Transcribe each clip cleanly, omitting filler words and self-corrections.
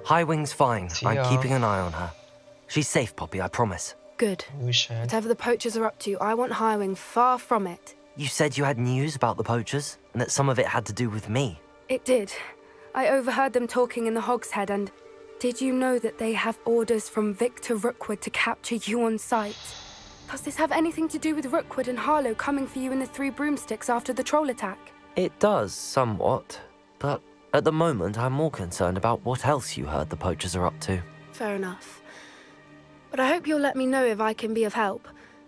Highwing's fine. See ya. I'm keeping an eye on her. She's safe, Poppy, I promise. Good. Újság. Whatever the poachers are up to, I want Highwing far from it. You said you had news about the poachers, and that some of it had to do with me. It did. I overheard them talking in the Hogshead, and did you know that they have orders from Victor Rookwood to capture you on sight? Does this have anything to do with Rookwood and Harlow coming for you in the Three Broomsticks after the troll attack? It does, somewhat. But at the moment, I'm more concerned about what else you heard the poachers are up to. Fair enough. But I hope you'll let me know if I can be of help,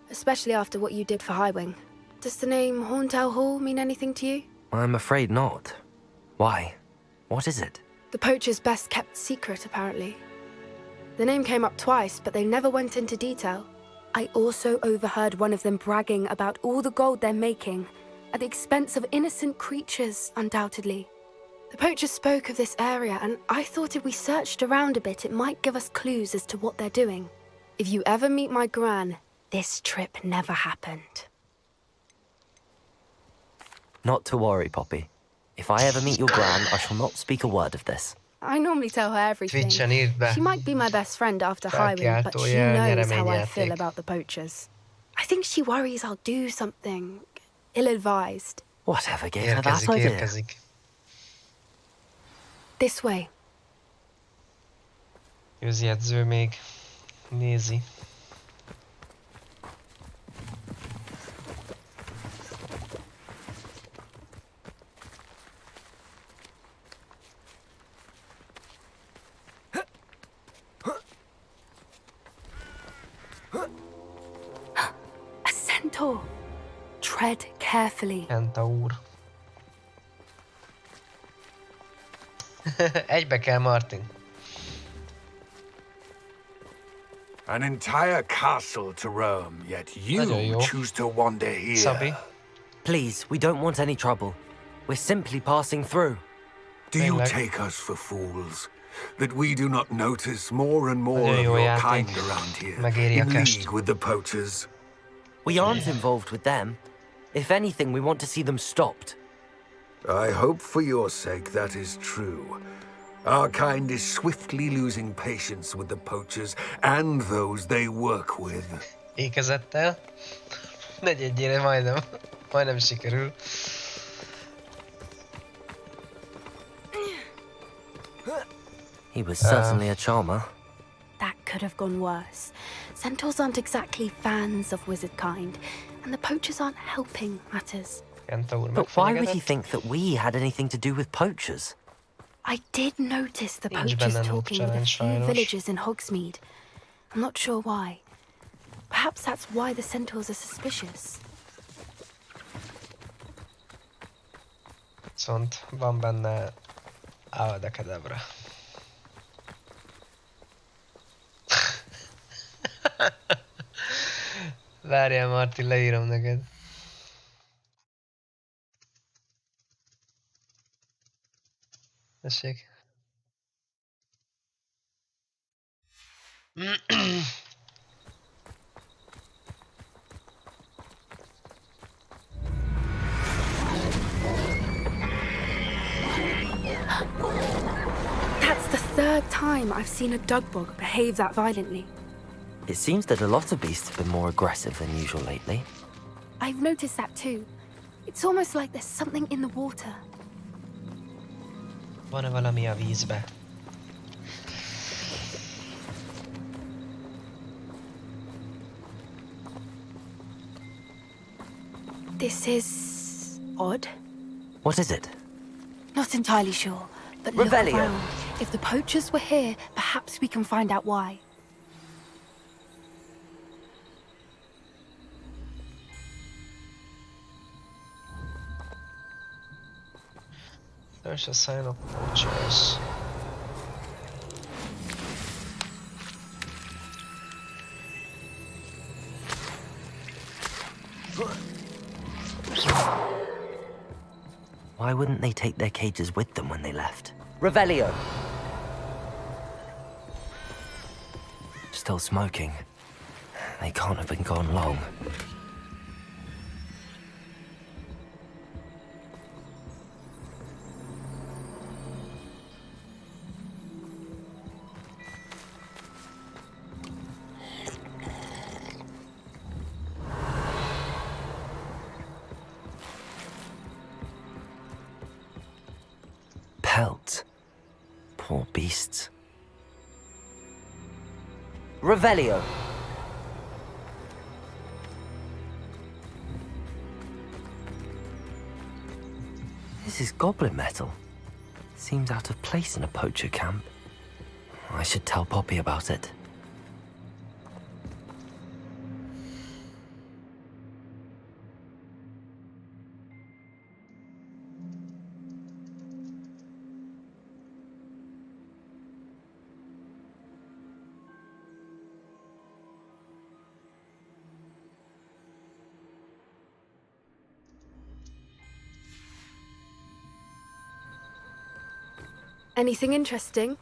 especially after what you did for Highwing. Does the name Horntail Hall mean anything to you? I'm afraid not. Why? What is it? The poachers' best kept secret, apparently. The name came up twice, but they never went into detail. I also overheard one of them bragging about all the gold they're making, at the expense of innocent creatures, undoubtedly. The poachers spoke of this area, and I thought if we searched around a bit, it might give us clues as to what they're doing. If you ever meet my gran, this trip never happened. Not to worry, Poppy. If I ever meet your gran, I shall not speak a word of this. I normally tell her everything. Twitchen írd be. She might be my best friend after Highwing, but she Felkiáltója, knows how I nyereményjáték. feel about the poachers. I think she worries I'll do something ill-advised. Whatever gave her that Érkezik, idea? érkezik. This way. Közjegyző még nézi. A centaur. Tread carefully. Kenta úr. Egybe kell, Martin. An entire castle to roam, yet Nagyon you jó. choose to wander here. Szabi. Please, we don't want any trouble. We're simply passing through. Do you Tényleg. take us for fools? That we do not notice more and more Nagyon of jó your játék. kind around here, Megéri a in kest. league with the poachers? We aren't involved with them. If anything, we want to see them stopped. I hope for your sake that is true. Our kind is swiftly losing patience with the poachers and those they work with. Ékezettel. Negyedjére majdnem sikerül. He was certainly a charmer. That could have gone worse. Centaurs aren't exactly fans of wizard kind, and the poachers aren't helping matters. Kenta úr But why would he megfenyegetett. think that we had anything to do with poachers? I did notice the Nincs poachers benne noob talking with a challenge, few sajnos. villagers in Hogsmeade. I'm not sure why. Perhaps that's why the centaurs are suspicious. Viszont van benne Avada Kedavra. Várjál, Martin, leírom neked. Tessék. That's the third time I've seen a dugbog behave that violently. It seems that a lot of beasts have been more aggressive than usual lately. I've noticed that too. It's almost like there's something in the water. Van-e valami a vízbe? This is odd. What is it? Not entirely sure, but look Revelio. around. If the poachers were here, perhaps we can find out why. There's a sign of poachers. Why wouldn't they take their cages with them when they left? Revelio! Still smoking. They can't have been gone long. Pelts. Poor beasts. Revelio! This is goblin metal. Seems out of place in a poacher camp. I should tell Poppy about it. Anything interesting?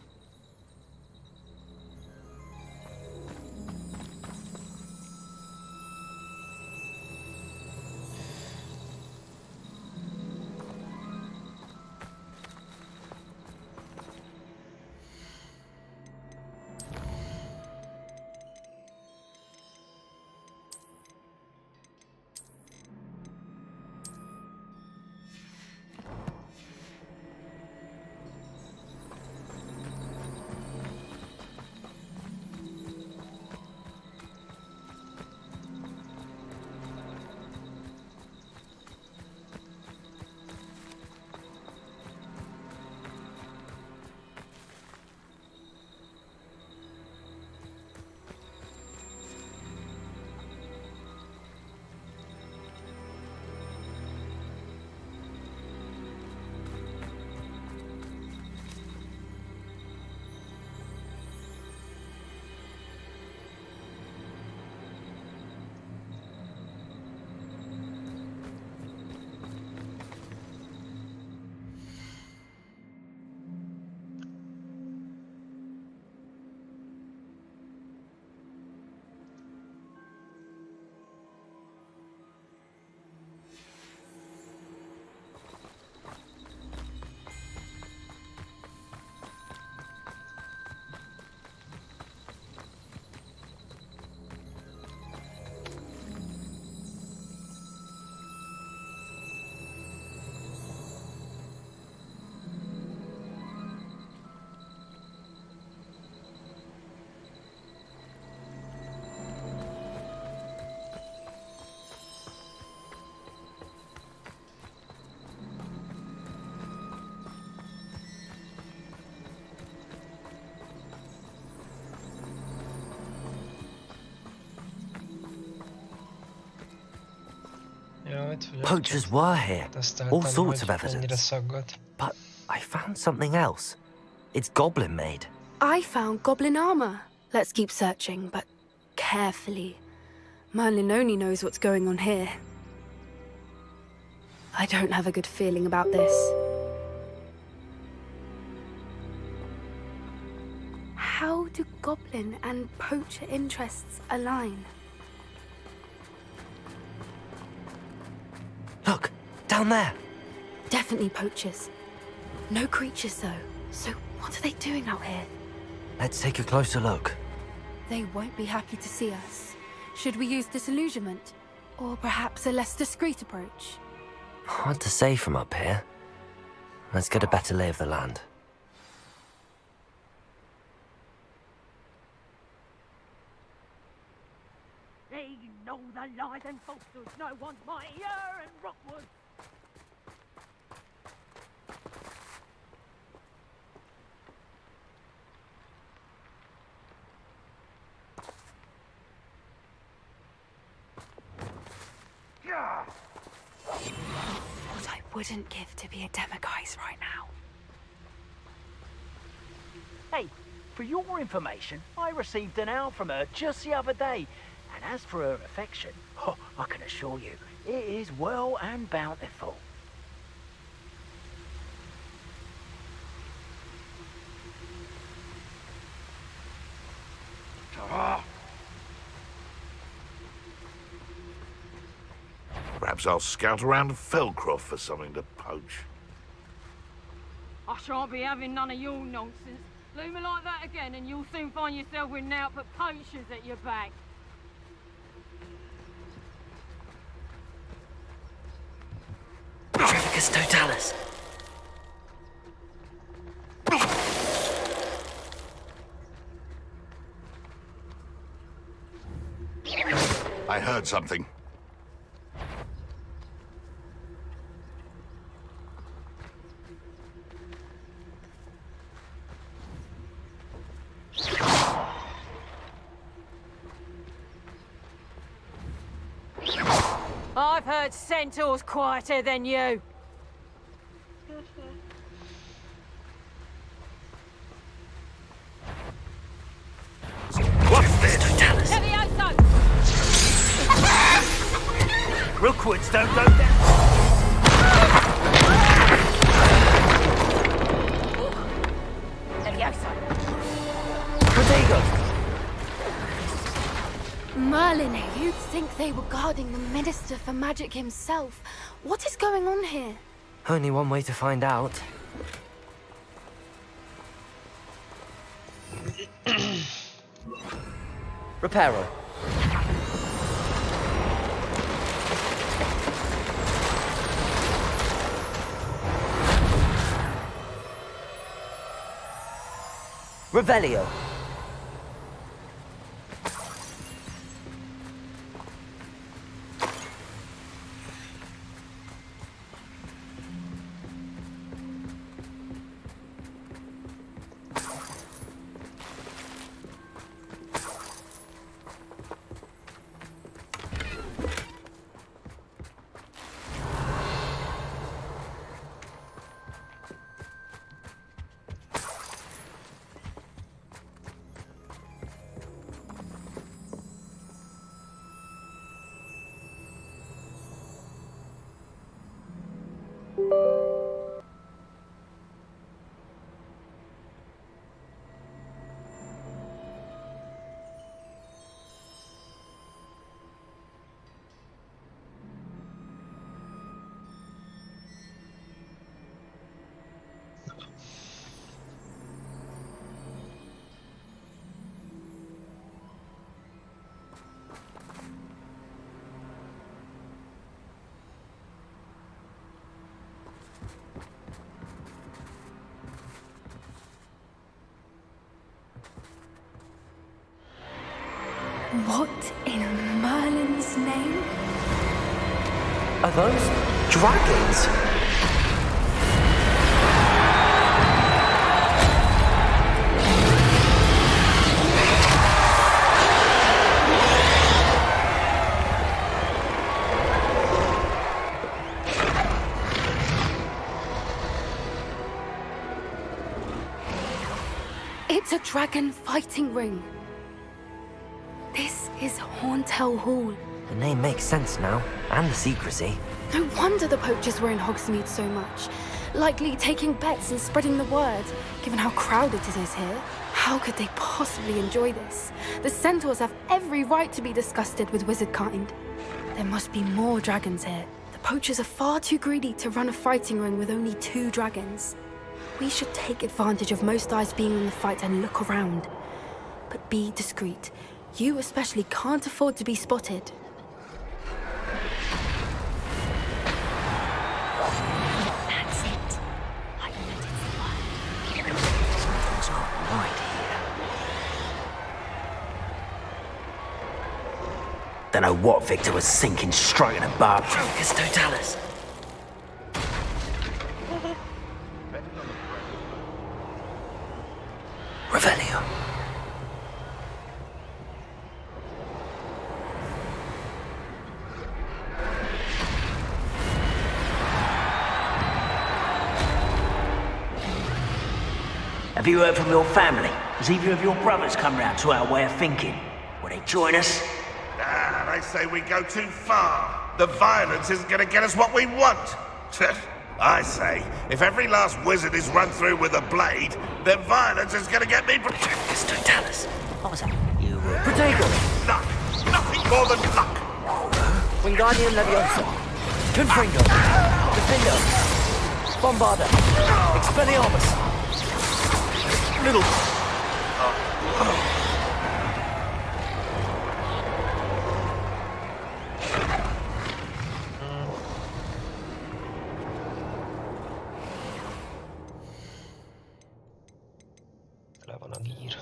Poachers were here. All sorts of Ennyire evidence. szaggat. But I found something else. It's goblin made. I found goblin armor. Let's keep searching, but carefully. Merlin only knows what's going on here. I don't have a good feeling about this. How do goblin and poacher interests align? Look, down there. Definitely poachers. No creatures, though. So what are they doing out here? Let's take a closer look. They won't be happy to see us. Should we use disillusionment? Or perhaps a less discreet approach? Hard to say from up here. Let's get a better lay of the land. lies and falsehoods, no one's mightier and Rockwood. What I wouldn't give to be a Demiguise right now. Hey, for your information, I received an owl from her just the other day. And as for her affection, I can assure you, it is well and bountiful. Perhaps I'll scout around Felcroft for something to poach. I shan't be having none of your nonsense. Leave me like that again and you'll soon find yourself with naught but poachers at your back. Trevicus totalis. I heard something. I've heard centaurs quieter than you. What's this totalis? Levioso! Rookwoods don't go down. Levioso! Protego! Merlin, you'd think they were guarding the Minister for Magic himself. What is going on here? Only one way to find out. Reparo. Revelio. What in Merlin's name? Are those dragons? It's a dragon fighting ring. This is Hauntel Hall. The name makes sense now, and the secrecy. No wonder the poachers were in Hogsmeade so much. Likely taking bets and spreading the word, given how crowded it is here. How could they possibly enjoy this? The centaurs have every right to be disgusted with wizard kind. There must be more dragons here. The poachers are far too greedy to run a fighting ring with only 2 dragons. We should take advantage of most eyes being in the fight and look around. But be discreet. You especially can't afford to be spotted. That's it. I noticed the word. Something's not right Don't know what Victor was sinking straight in a bar. Focus totalis. Revelio. Have you heard from your family? Has either of your brothers come round to our way of thinking? Will they join us? Nah, they say we go too far. The violence isn't gonna get us what we want. I say, if every last wizard is run through with a blade, then violence is gonna get me Focus totalis. What was that? You were... Protego. luck. Nothing more than luck. Wingardium Leviosa. Confringo. Defendo. Bombarda. Expelliarmus. Little. Le van a nír.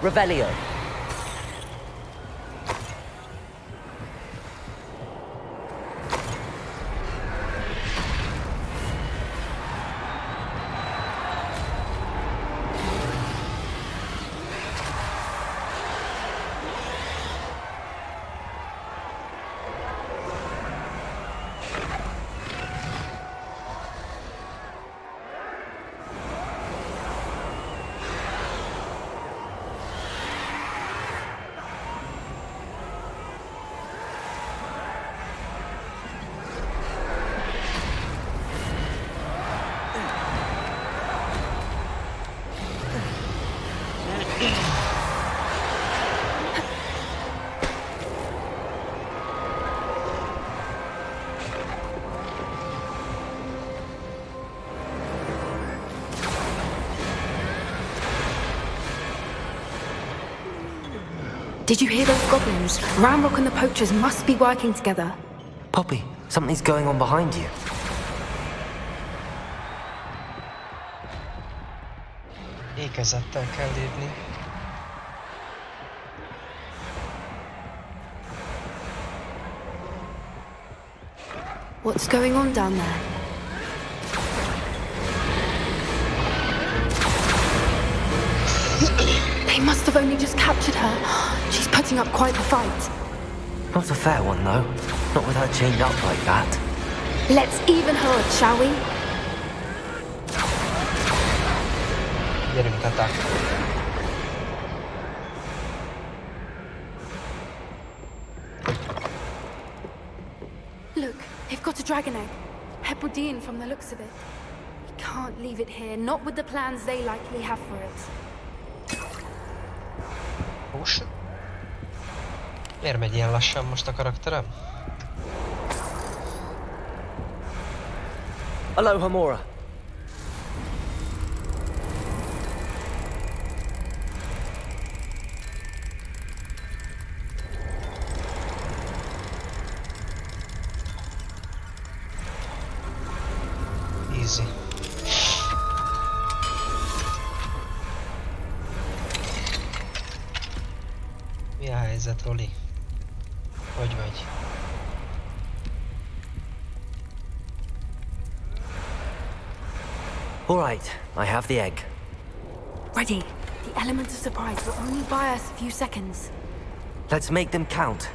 Revelio. Did you hear those goblins? Ramrock and the poachers must be working together. Poppy, something's going on behind you. Ékezettel kell lépni. What's going on down there? They must have only just captured her. She's putting up quite the fight. Not a fair one, though. Not with her chained up like that. Let's even her up, shall we? Gyerünk, attack. Look, they've got a dragon egg. Hebridean from the looks of it. We can't leave it here, not with the plans they likely have for it. Hús. Miért megy ilyen lassan most a karakterem? Aloha Mora. Easy. Mi a helyzet, Roli? Hogy vagy? All right, I have the egg. Ready. The element of surprise will only buy us a few seconds. Let's make them count.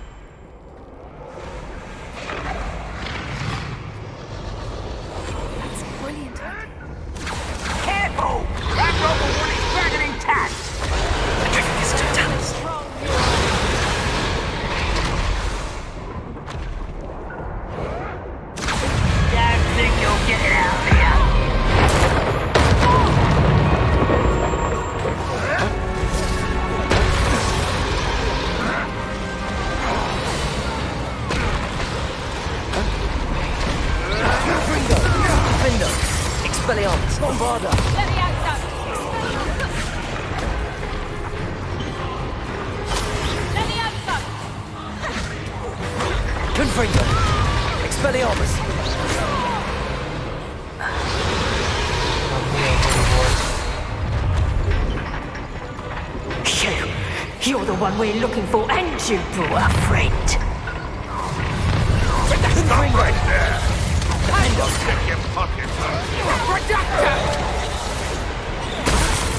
That's a brilliant idea. Careful! That robber will Bombarda! Let me out, Doug. Let me out, Doug. Confringo! Expelliarmus! You're the one we're looking for, and you brought a friend. Stop right there! Check your pockets.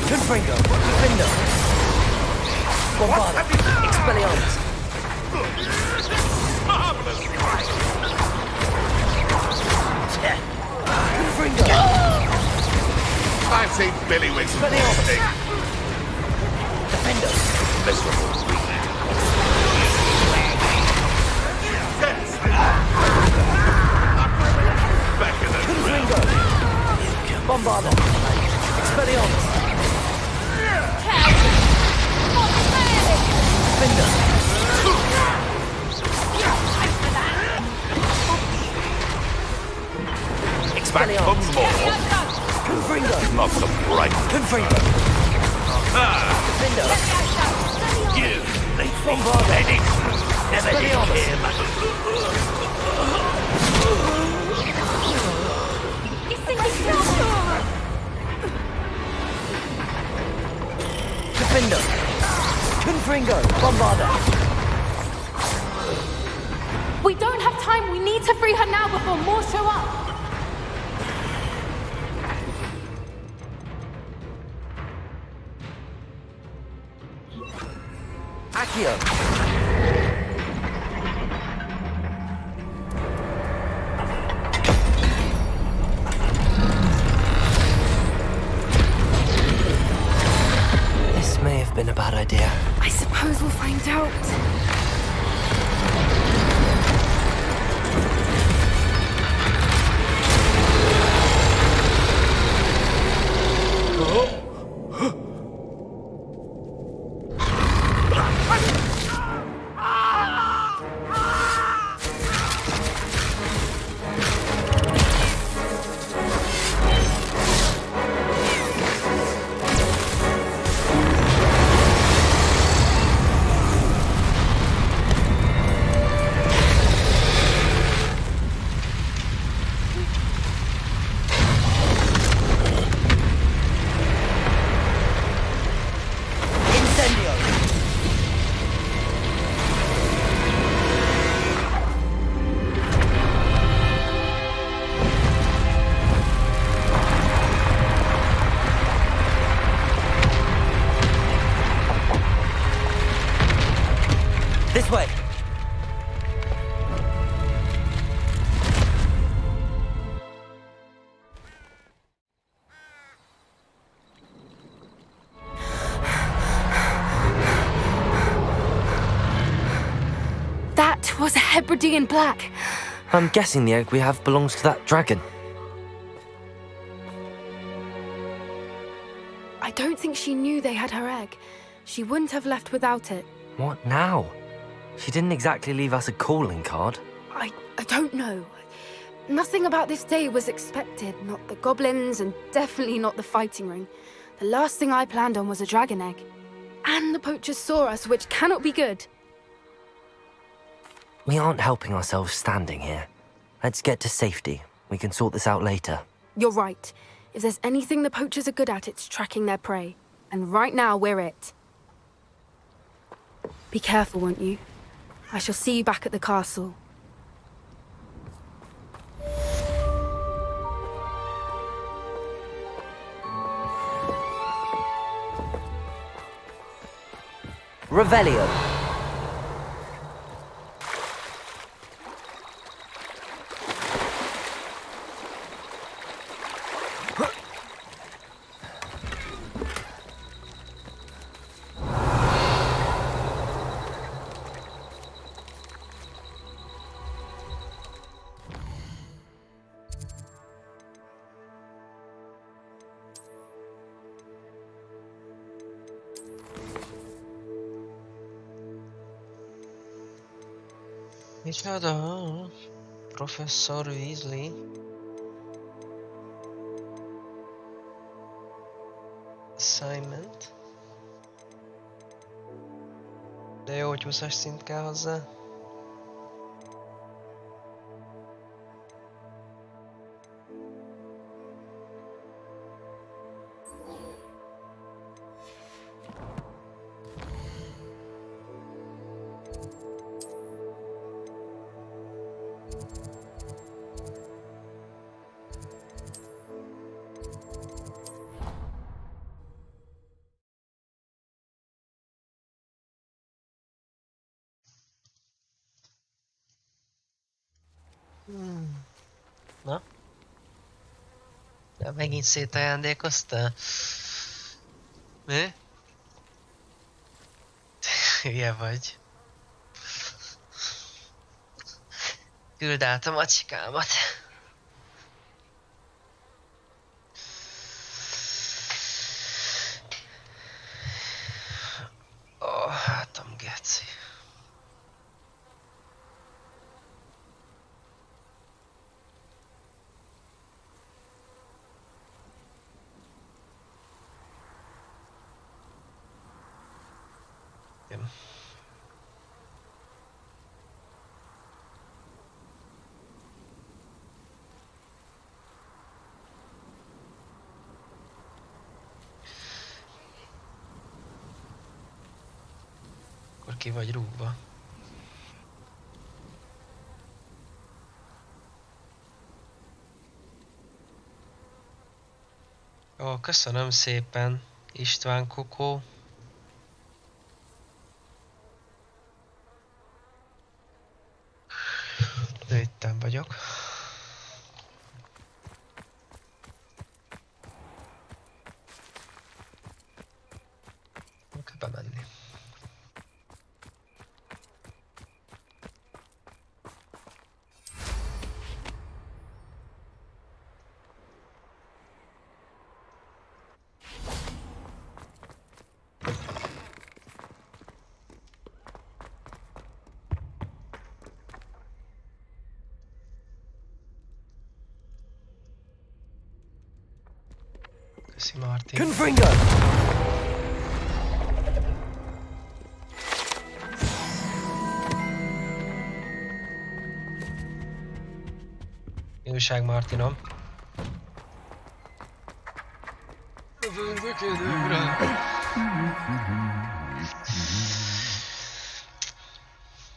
Confringo! Defender! Bombarda! Expelliarmus! Marvelous! Confringo! I've seen Billy with Expelliarmus! Defender! miserable weed. Back in the Confringo! Bombarda! Expelliarmus! Defender! back for Expelliarmus! more. Confringo! Not so bright. Confringo! Defender! You, they Bombarda! never did Expelliarmus! him. Defender! Confringo! Bombarda! We don't have time. We need to free her now before more show up. Accio! This may have been a bad idea. I suppose we'll find out. This way! That was a Hebridean black. I'm guessing the egg we have belongs to that dragon. I don't think she knew they had her egg. She wouldn't have left without it. What now? She didn't exactly leave us a calling card. I don't know. Nothing about this day was expected. Not the goblins, and definitely not the fighting ring. The last thing I planned on was a dragon egg. And the poachers saw us, which cannot be good. We aren't helping ourselves standing here. Let's get to safety. We can sort this out later. You're right. If there's anything the poachers are good at, it's tracking their prey. And right now, we're it. Be careful, won't you? I shall see you back at the castle. Revelio. Micsoda? Professor Weasley? assignment. De jó, hogy 20-as szint kell hozzá. Na? De megint szétajándékoztál? Mi? Hülye vagy. Küld át a macskámat. Ó, hátam geci. Igen. Akkor ki vagy rúgva. Ó, köszönöm szépen, István Kokó. Itten vagyok. Nem kell bemenni. Köszi, Martin. Confringo! Mi újság, Martinom?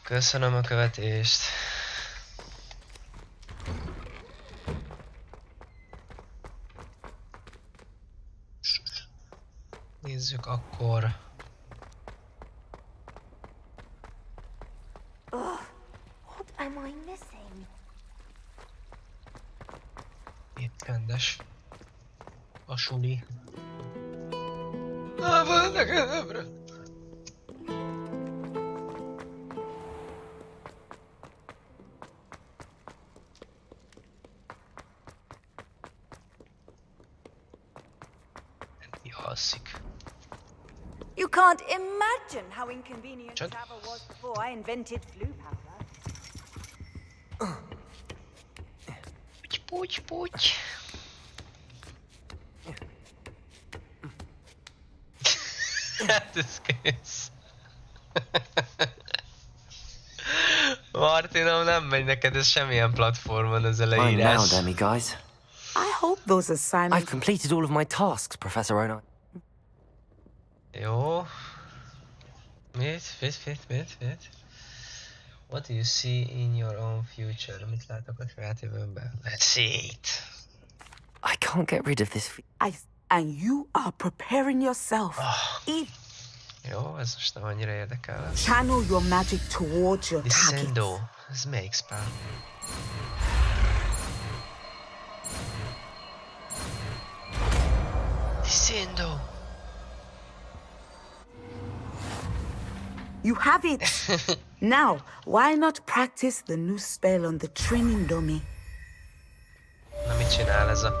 Köszönöm a követést. Nézzük akkor. What am I missing? Itt rendes. A suli. Van nekem. Alszik. You can't imagine how inconvenient Chad? travel was before I invented flu powder. Puty, puty. Hát ez kész. Martinom, nem megy neked ez semmilyen platformon ez a I'm now, leírás. Demi, guys. I hope those I've assignments. completed all of my tasks, Professor Onai. Jó. Mit? What do you see in your own future? Mit látok a saját jövőmben? Let's see it. I can't get rid of this. And you are preparing yourself. Jó, ez most nem annyira érdekel. Channel your magic towards your target. Descendo. Ez melyik spell? Descendo. You have it. Now, why not practice the new spell on the training dummy? Na mit csinál ez a...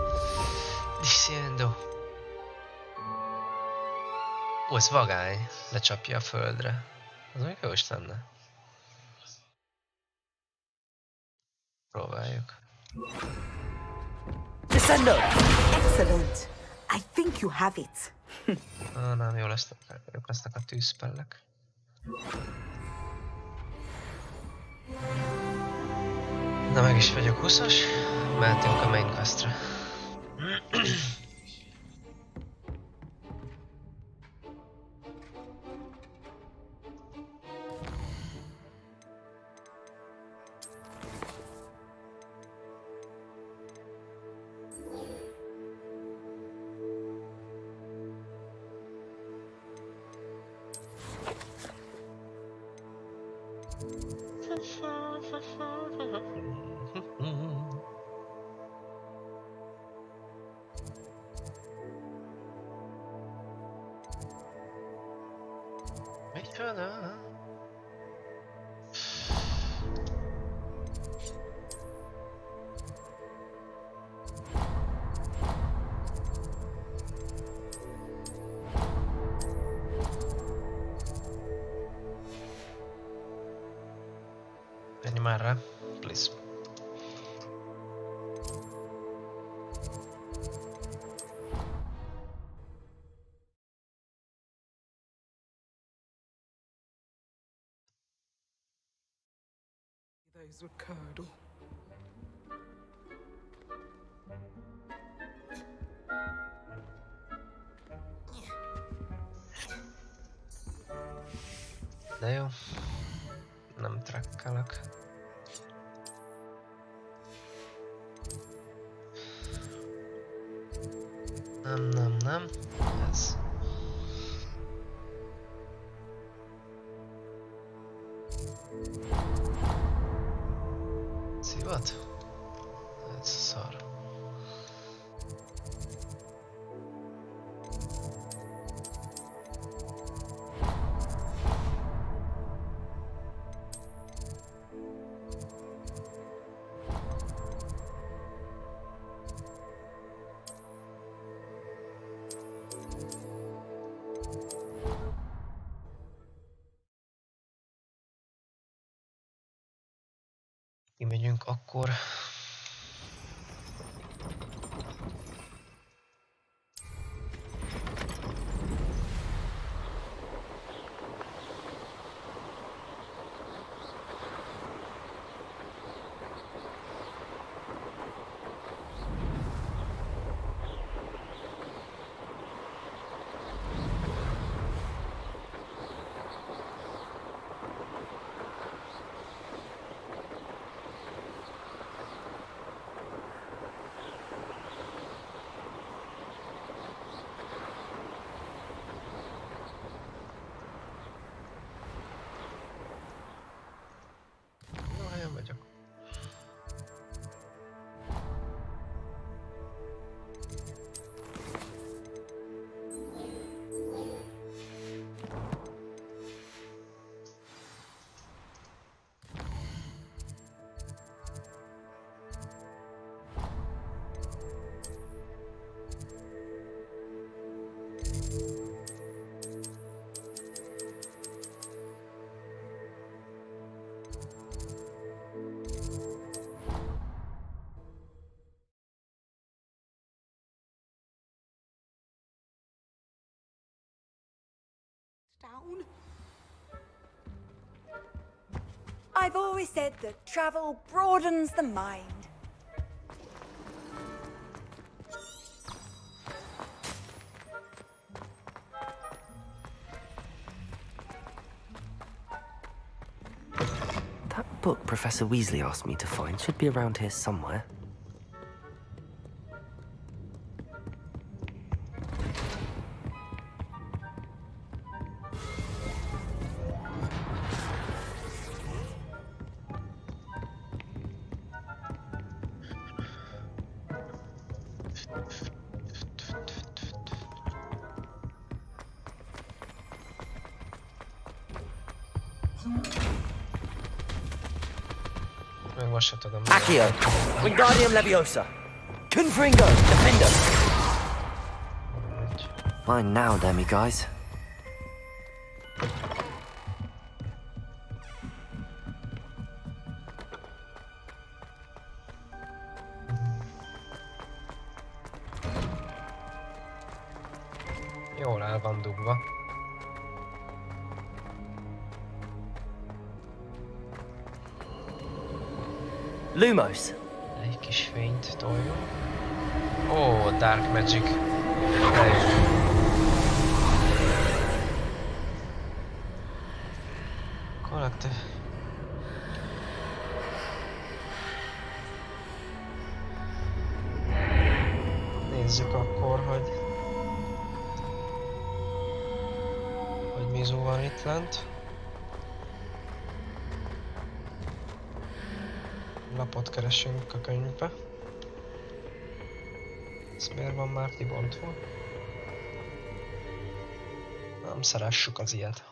Descendo. Ó, ez vagány. Lecsapja a földre. Az még jó is lenne. Próbáljuk. Descendo! Excellent. I think you have it. Nem, jó lesznek a tűzpellek. Na, meg is vagyok 20-as, mehetünk a main questre. Micsoda? Menj már rá, please. Those were curdle. De jó. Nem trekkelek. Nem. Ez. Szívad? Ez szar. Kimegyünk akkor. Jó helyen vagyok. Down. I've always said that travel broadens the mind. That book Professor Weasley asked me to find should be around here somewhere. Meg most se tudom. Accio, Wingardium Leviosa. Confringo, Defender. Fine now, Demi guys. Jól el van dugva. Lumos. Egy kis fényt toljunk. Ó, Dark Magic. Bejön. Collective. Nézzük akkor, hogy Mizu van itt lent. Lapot keresünk a könyvbe. Ez miért van már kibontva? Nem szeressük az ilyet.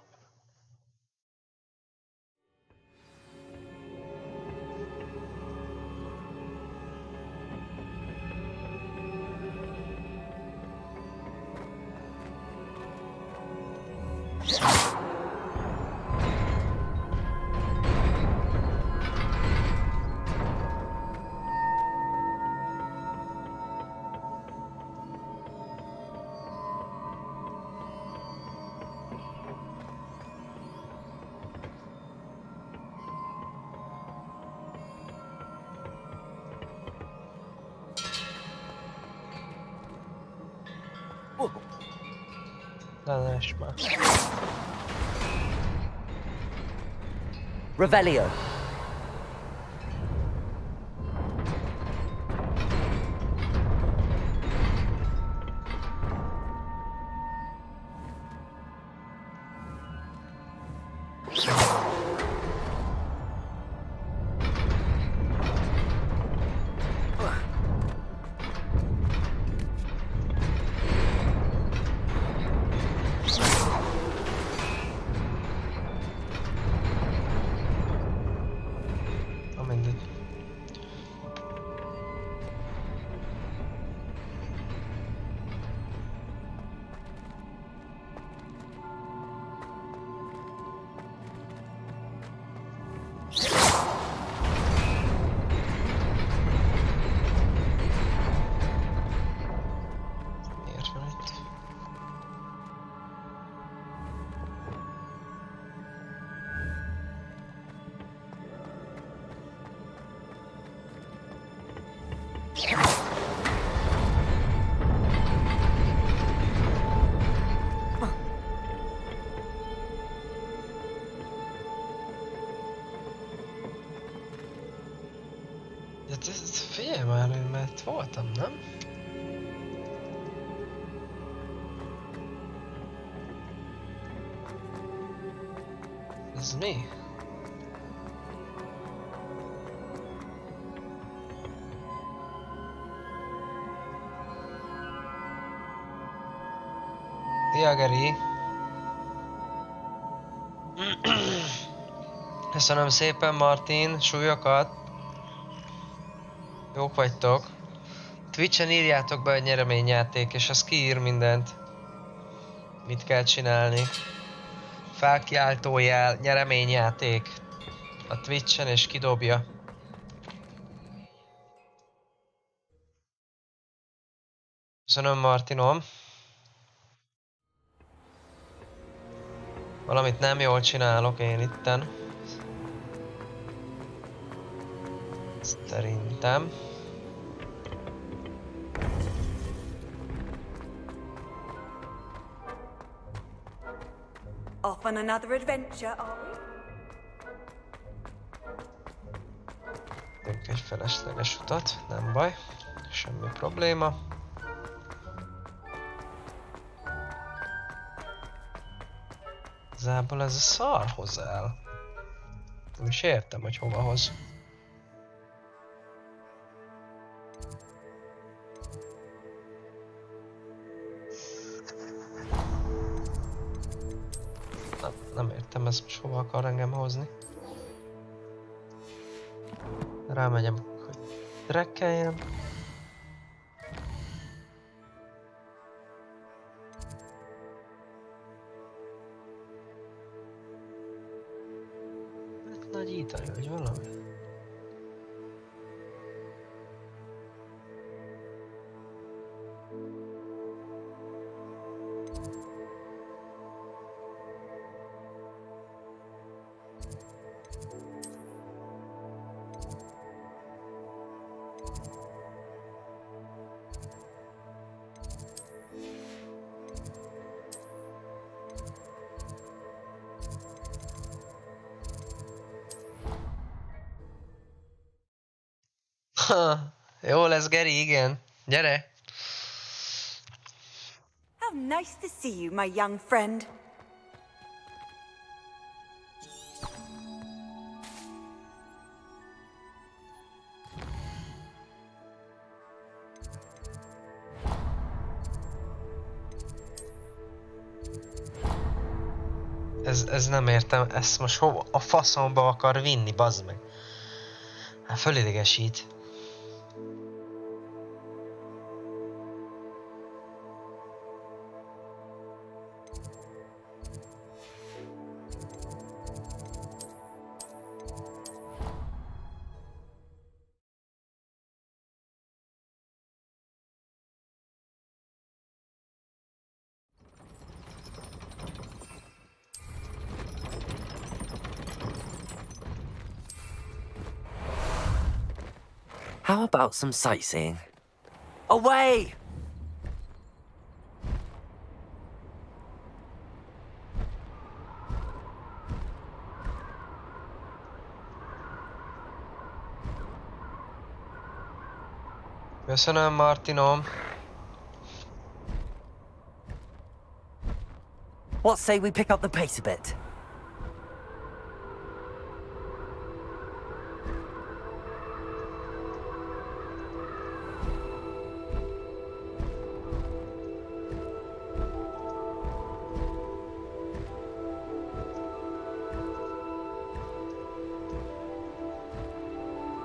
Ne esd már. Revelio. Figyelj már, én már itt voltam, nem? Ez mi? Diageri. Köszönöm szépen, Martin, súlyokat. Jók vagytok. Twitch-en írjátok be, hogy nyereményjáték, és az kiír mindent. Mit kell csinálni. Felkiáltójel, nyereményjáték. A Twitch-en, és kidobja. Köszönöm, Martinom. Valamit nem jól csinálok én itten. Szerintem. Off on another adventure, are we? Tök egy felesleges utat, nem baj. Semmi probléma. Igazából ez a szar hozzá. Nem is értem, hogy hova hoz. Nem értem, ez most hova akar engem hozni. Rámegyem, hogy trekkeljem. Hát nagyítani, vagy valami. Jó lesz, Geri, igen. Gyere! How nice to see you, my young friend. Ez nem értem, ezt most hova a faszomba akar vinni, bazd meg. Hát fölidegesít. How about some sightseeing? Away! Köszönöm, Martinom. What say we pick up the pace a bit?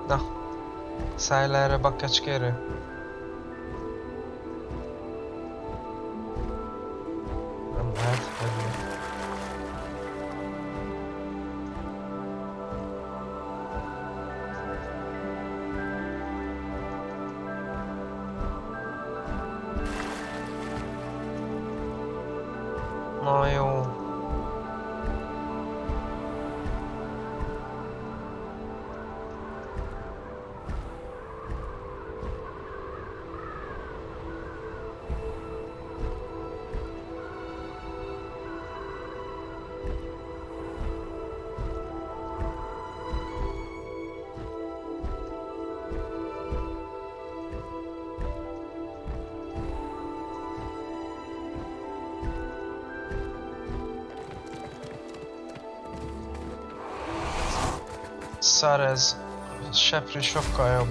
Na, szállj le erre, bakkecskéről. Nem lehet, hogy mi. Na jó. Szar ez. Seprű sokkal jobb.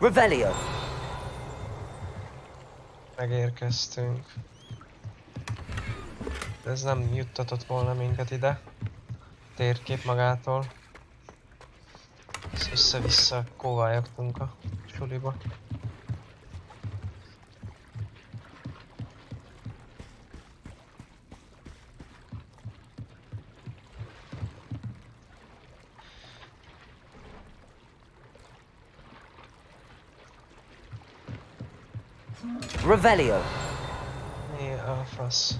Revelio! Megérkeztünk. De ez nem juttatott volna minket ide. Térkép magától. Ezt össze-vissza kóvályogtunk a suliba. Revelio! Mi a fasz?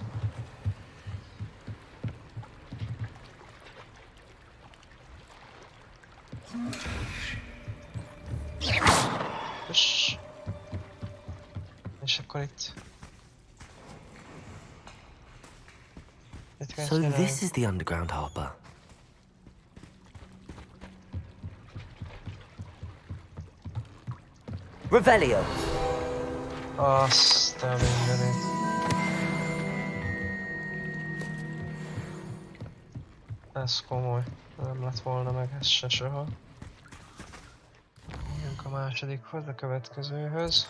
Uss. És akkor itt... Itt kell So csinálni. this is the underground harbour. Revelio! Azt a mindenit. Ez komoly. Nem lett volna meg ez se soha. Jönk a másodikhoz, a következőhöz.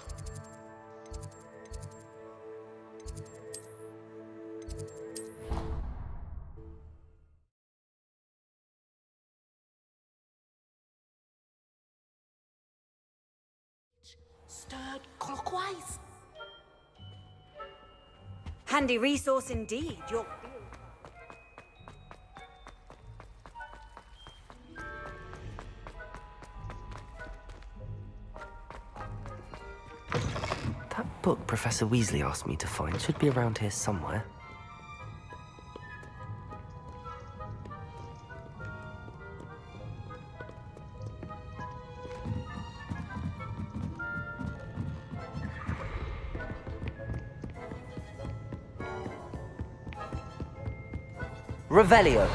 Stirred clockwise. Handy resource indeed. Your book Professor Weasley asked me to find should be around here somewhere. Revelio.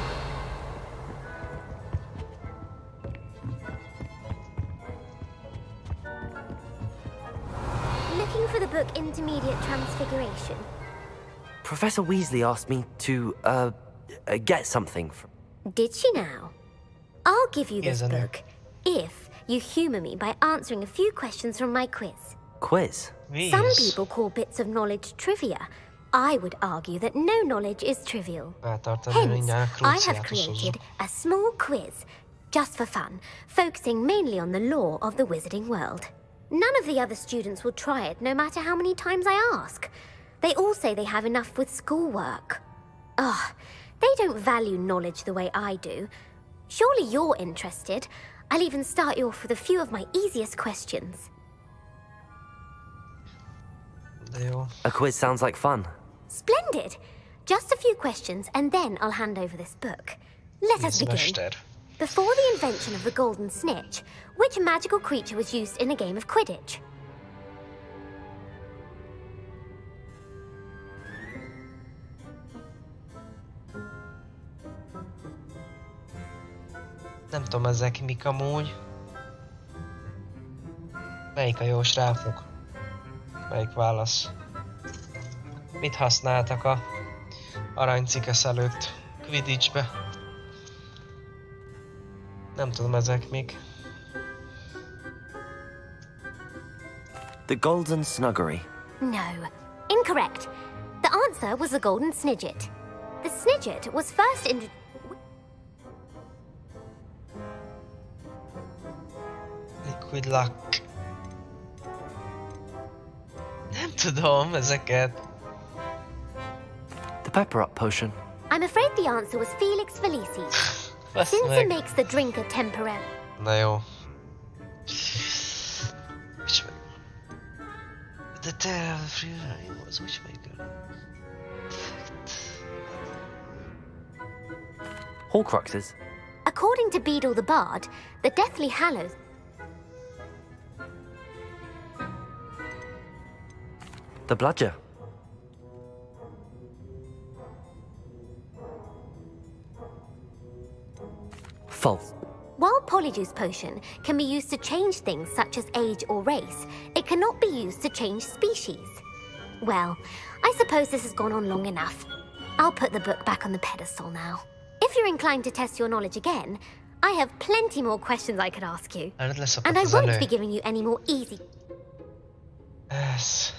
Looking for the book Intermediate Transfiguration. Professor Weasley asked me to, get something from... Did she now? I'll give you this book if you humour me by answering a few questions from my quiz. Quiz? Some people call bits of knowledge trivia. I would argue that no knowledge is trivial. Hence, I have created a small quiz, just for fun, focusing mainly on the lore of the wizarding world. None of the other students will try it, no matter how many times I ask. They all say they have enough with schoolwork. Ugh, they don't value knowledge the way I do. Surely you're interested. I'll even start you off with a few of my easiest questions. A quiz sounds like fun. Splendid! Just a few questions, and then I'll hand over this book. Let us begin. Before the invention of the golden snitch, which magical creature was used in a game of Quidditch? Nem tudom, ezek mik amúgy. Melyik a jó srácok? Melyik válasz? Mit használtak a aranycikesz előtt Quidditchbe? Nem tudom, ezek mik. The Golden Snuggery. No. Incorrect. The answer was the golden snidget. The snidget was first introduced... Liquid Luck. Nem tudom ezeket. The Pepper Up Potion. I'm afraid the answer was Felix Felicis. Since it makes the drinker temporary. Na jó. De te... az úgy meg... Horcruxes. According to Beedle the Bard, the Deathly Hallows... The Bludger. False. While Polyjuice Potion can be used to change things such as age or race, it cannot be used to change species. Well, I suppose this has gone on long enough. I'll put the book back on the pedestal now. If you're inclined to test your knowledge again, I have plenty more questions I could ask you. And I won't be giving you any more easy... Yes.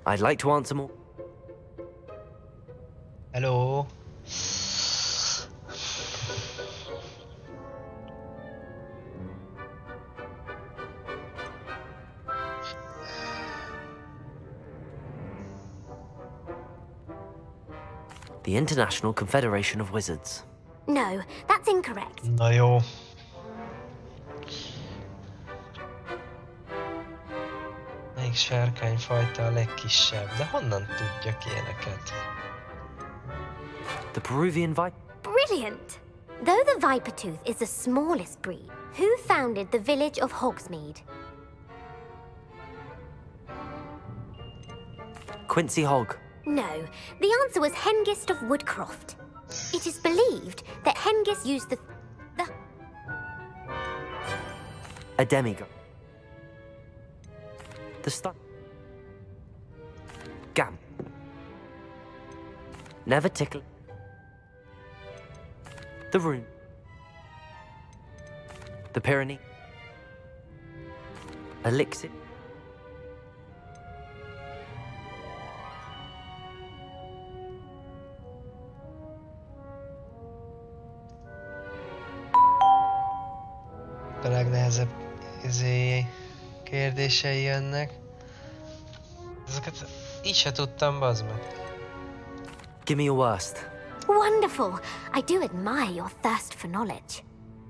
I'd like to answer more. Hello. The International Confederation of Wizards. No, that's incorrect. Na jó. Melyik sárkányfajta a legkisebb? De honnan tudjak ilyeneket? The Peruvian Viper. Brilliant! Though the Vipertooth is the smallest breed, who founded the village of Hogsmeade? Quincy Hogg. No, the answer was Hengist of Woodcroft. It is believed that Hengist used the... A demigod. The Gam. Never tickle. The Rune. The Pyrenees. Elixir. A legnehezebb kérdései jönnek. Ezeket így se tudtam, bazd meg. Give me your worst. Wonderful! I do admire your thirst for knowledge.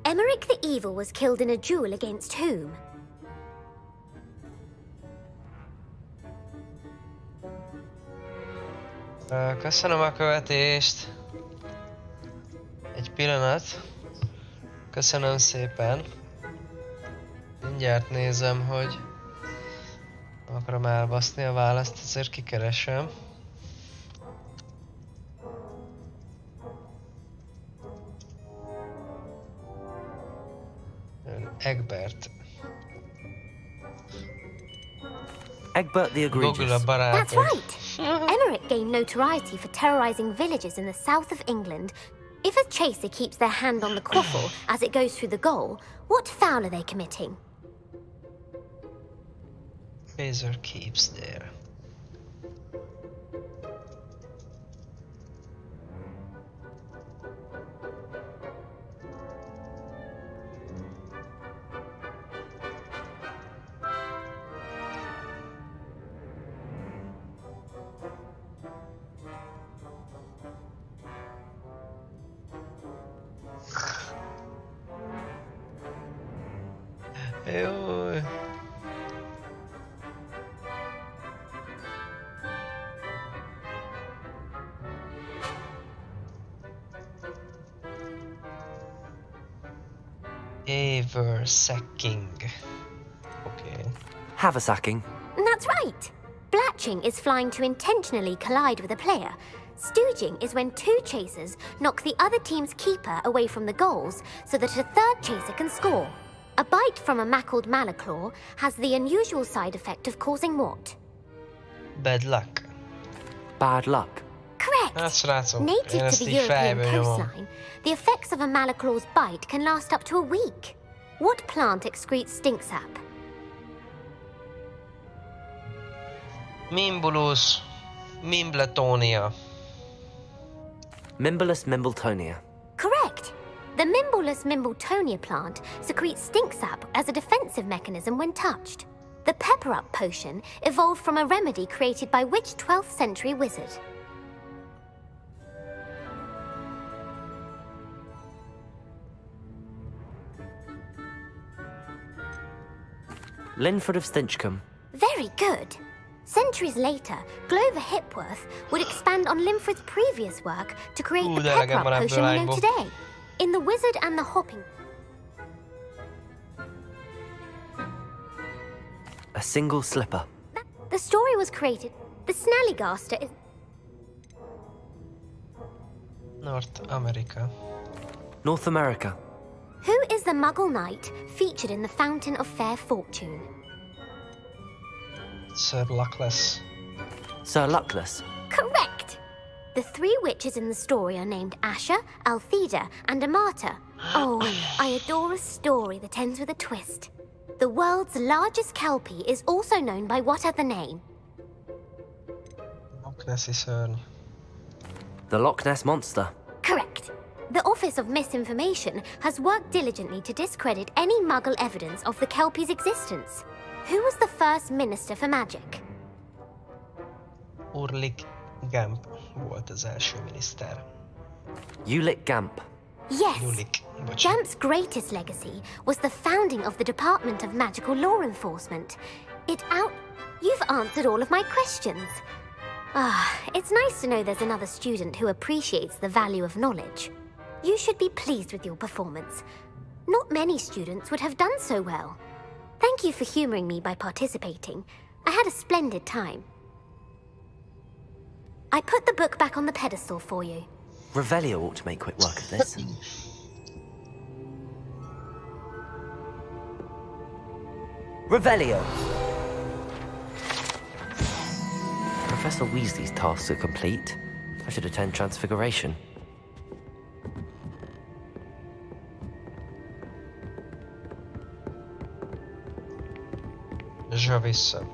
Emmerich the Evil was killed in a duel against whom? Köszönöm a követést. Egy pillanat. Köszönöm szépen. Mindjárt nézem, hogy akarom elbaszni a választ, ezért kikeresem. Egbert. Egbert the Egregious. That's right. Emmerich gained notoriety for terrorizing villages in the south of England. If a chaser keeps their hand on the quaffle as it goes through the goal, what foul are they committing? Chaser keeps there. Jaj. Haversacking. Okay. Haversacking. That's right. Blatching is flying to intentionally collide with a player. Stooging is when two chasers knock the other team's keeper away from the goals so that a third chaser can score. A bite from a mackled malaclaw has the unusual side effect of causing what? Bad luck. Bad luck. Correct. That's right. Native to the European coastline, the effects of a malaclaw's bite can last up to a week. What plant excretes stink sap? Mimbulus Mimbletonia. Mimbulus Mimbletonia. Correct. The Mimbulus Mimbletonia plant secretes stink sap as a defensive mechanism when touched. The pepper-up potion evolved from a remedy created by which 12th century wizard? Linford of Stinchcombe. Very good. Centuries later, Glover Hipworth would expand on Linford's previous work to create the pepper-up potion we know today. In The Wizard and the Hopping... A single slipper. The story was created. The Snallygaster is... North America. North America. Who is the Muggle Knight featured in the Fountain of Fair Fortune? Sir Luckless. Sir Luckless. Correct! The three witches in the story are named Asher, Altheda, and Amata. Oh, I adore a story that ends with a twist. The world's largest kelpie is also known by what other name? Loch Nessi szörny. The Loch Ness Monster. Correct. The Office of Misinformation has worked diligently to discredit any Muggle evidence of the kelpie's existence. Who was the first Minister for Magic? Ulrich Gamp volt az első miniszter. Ulick Gamp. Yes. Ulick, Gamp's greatest legacy was the founding of the Department of Magical Law Enforcement. You've answered all of my questions. It's nice to know there's another student who appreciates the value of knowledge. You should be pleased with your performance. Not many students would have done so well. Thank you for humoring me by participating. I had a splendid time. I put the book back on the pedestal for you. Revelio ought to make quick work of this. Revelio! Professor Weasley's tasks are complete. I should attend Transfiguration. Zsa vissza.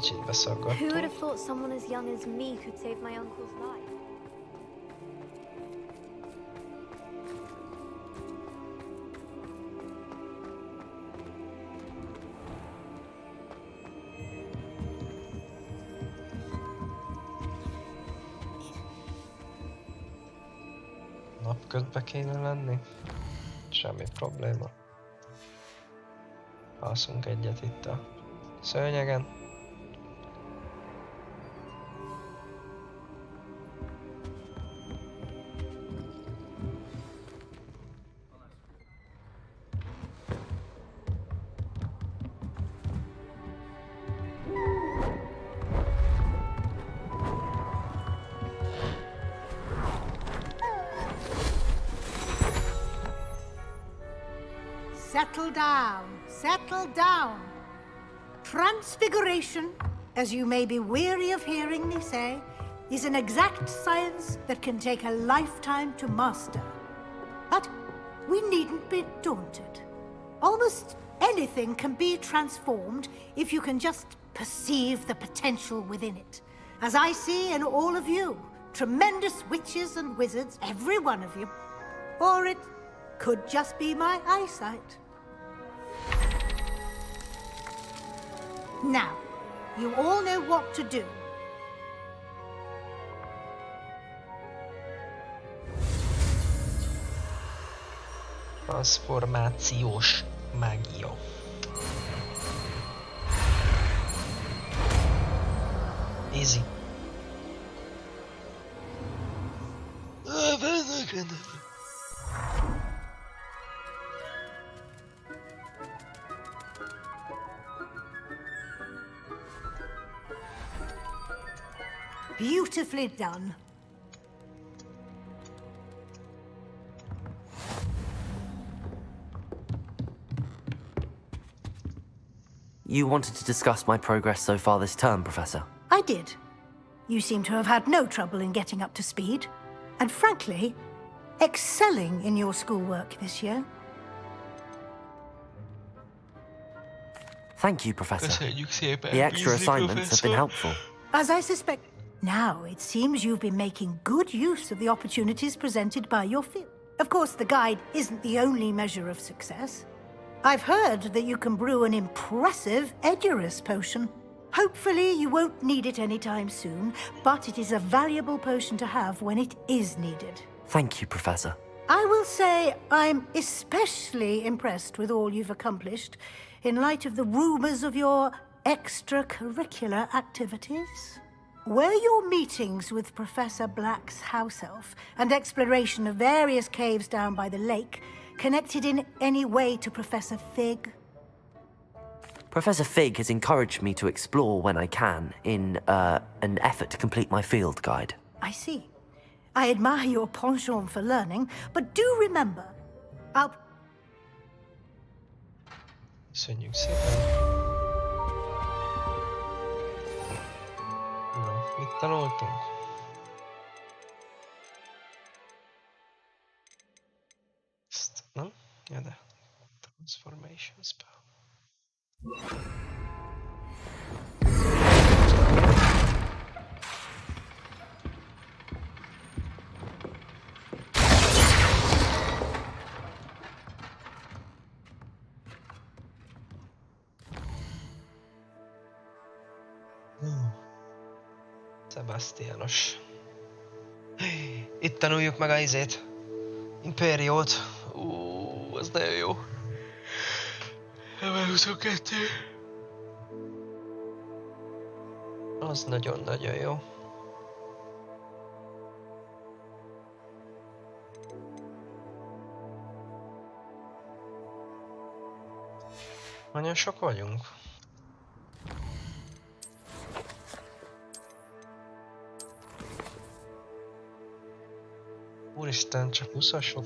kicsit Who would beszaggató. have thought someone as young as me could save my uncle's life? Napközben kéne lenni? Semmi probléma. Alszunk egyet itt a szőnyegen. Settle down, settle down. Transfiguration, as you may be weary of hearing me say, is an exact science that can take a lifetime to master. But we needn't be daunted. Almost anything can be transformed if you can just perceive the potential within it. As I see in all of you, tremendous witches and wizards, every one of you. Or it could just be my eyesight. Now, you all know what to do. Transformációs mágia. Easy. Beautifully done. You wanted to discuss my progress so far this term, Professor? I did. You seem to have had no trouble in getting up to speed. And frankly, excelling in your schoolwork this year. Thank you, Professor. Köszönjük szépen, The extra Weasley assignments have been professor. helpful. As I suspect. Now, it seems you've been making good use of the opportunities presented by your field. Of course, the guide isn't the only measure of success. I've heard that you can brew an impressive Edurus potion. Hopefully, you won't need it anytime soon, but it is a valuable potion to have when it is needed. Thank you, Professor. I will say I'm especially impressed with all you've accomplished in light of the rumors of your extracurricular activities. Were your meetings with Professor Black's house elf and exploration of various caves down by the lake connected in any way to Professor Fig? Professor Fig has encouraged me to explore when I can in an effort to complete my field guide. I see. I admire your penchant for learning, but do remember, I'll... Köszönjük szépen. Na, mit tanultunk? Ezt, nem? Ja, de. Transformation spell. Sebastianos. Itt tanuljuk meg a izét. Impériót. Az nagyon jó. Level 22. Az nagyon-nagyon jó. Nagyon sok vagyunk. Úristen, csak 20-asok.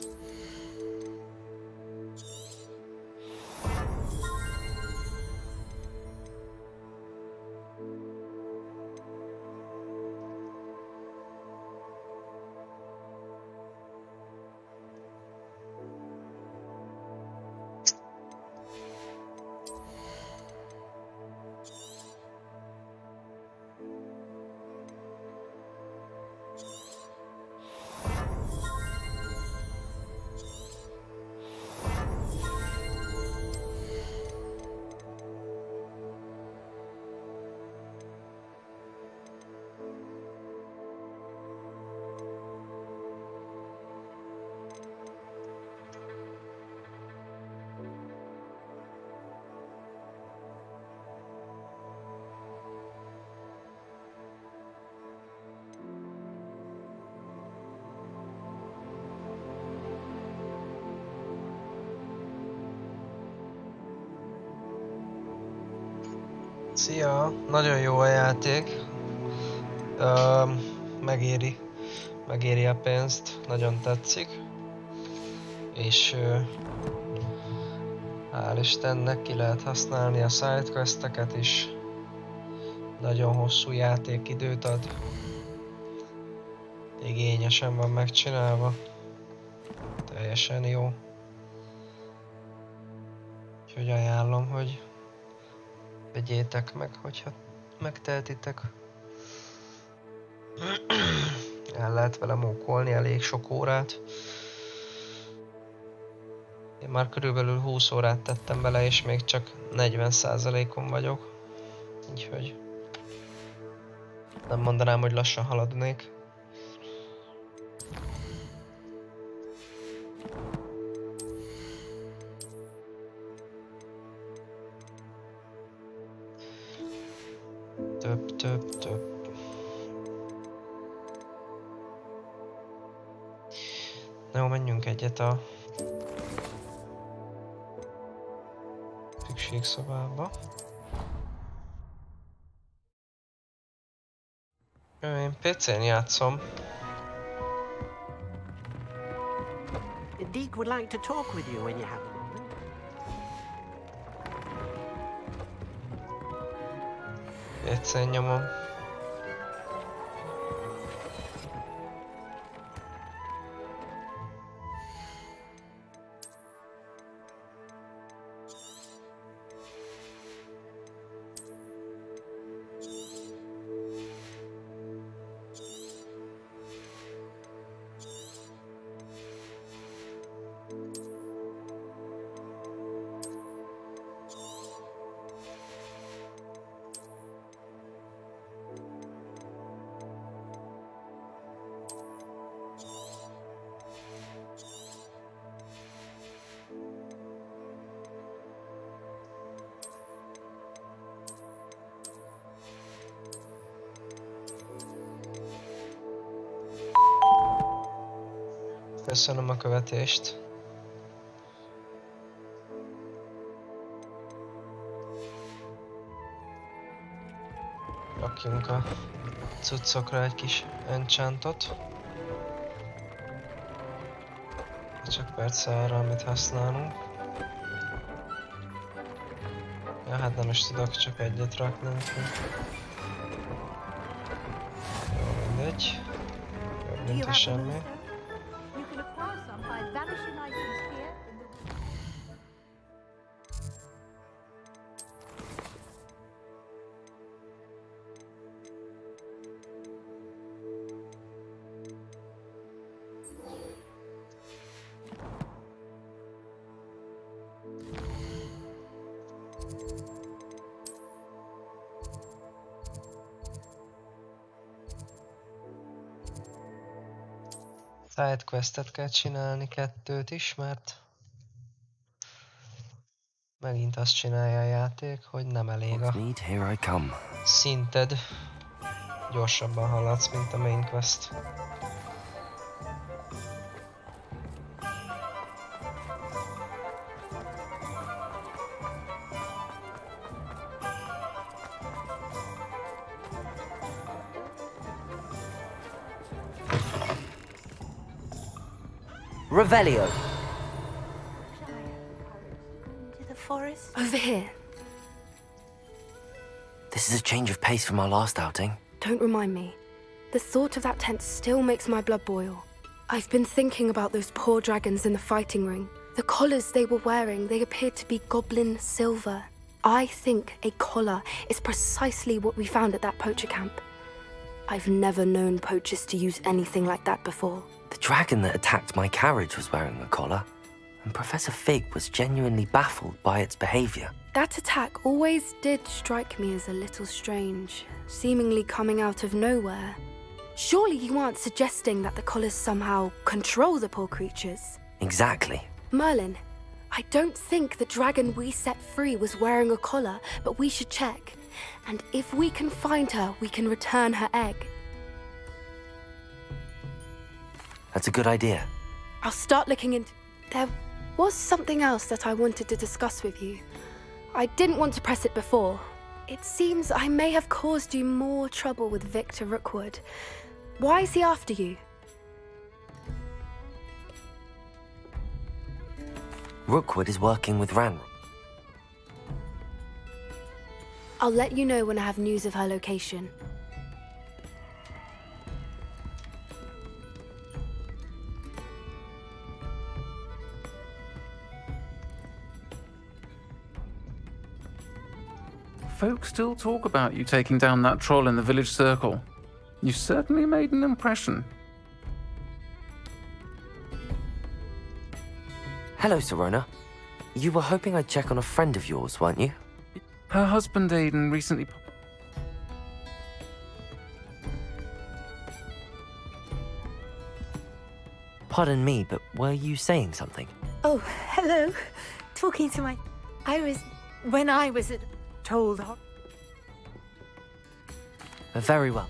Szia! Nagyon jó a játék. Megéri a pénzt. Nagyon tetszik. És hál' Istennek ki lehet használni a sidequesteket is. Nagyon hosszú játékidőt ad. Igényesen van megcsinálva. Teljesen jó. Úgyhogy ajánlom, hogy vegyétek meg, hogyha megtehetitek. El lehet vele mókolni elég sok órát. Én már körülbelül 20 órát tettem bele, és még csak 40%-on vagyok. Úgyhogy nem mondanám, hogy lassan haladnék. Több. Na jó, menjünk egyet a szükségszobába. Én PC-n játszom. Deke would like to talk with you when you have a moment. PC-n nyomom. Köszönöm a követést. Rakjunk a cuccokra egy kis enchantot. Csak persze arra, amit használunk. Ja, hát nem is tudok csak egyet rakni. Jó, mindegy. Jobb, mint is semmi. Sidequestet kell csinálni, 2 is, mert megint azt csinálja a játék, hogy nem elég a szinted. Gyorsabban haladsz, mint a main quest. Revelio. To the forest? Over here. This is a change of pace from our last outing. Don't remind me. The thought of that tent still makes my blood boil. I've been thinking about those poor dragons in the fighting ring. The collars they were wearing, they appeared to be goblin silver. I think a collar is precisely what we found at that poacher camp. I've never known poachers to use anything like that before. The dragon that attacked my carriage was wearing a collar, and Professor Fig was genuinely baffled by its behavior. That attack always did strike me as a little strange, seemingly coming out of nowhere. Surely you aren't suggesting that the collars somehow control the poor creatures? Exactly. Merlin, I don't think the dragon we set free was wearing a collar, but we should check. And if we can find her, we can return her egg. That's a good idea. I'll start looking into... There was something else that I wanted to discuss with you. I didn't want to press it before. It seems I may have caused you more trouble with Victor Rookwood. Why is he after you? Rookwood is working with Ran. I'll let you know when I have news of her location. Folks still talk about you taking down that troll in the village circle. You certainly made an impression. Hello, Serona. You were hoping I'd check on a friend of yours, weren't you? Her husband Aiden recently... Pardon me, but were you saying something? Oh, hello. Talking to my... When I was told... Very well.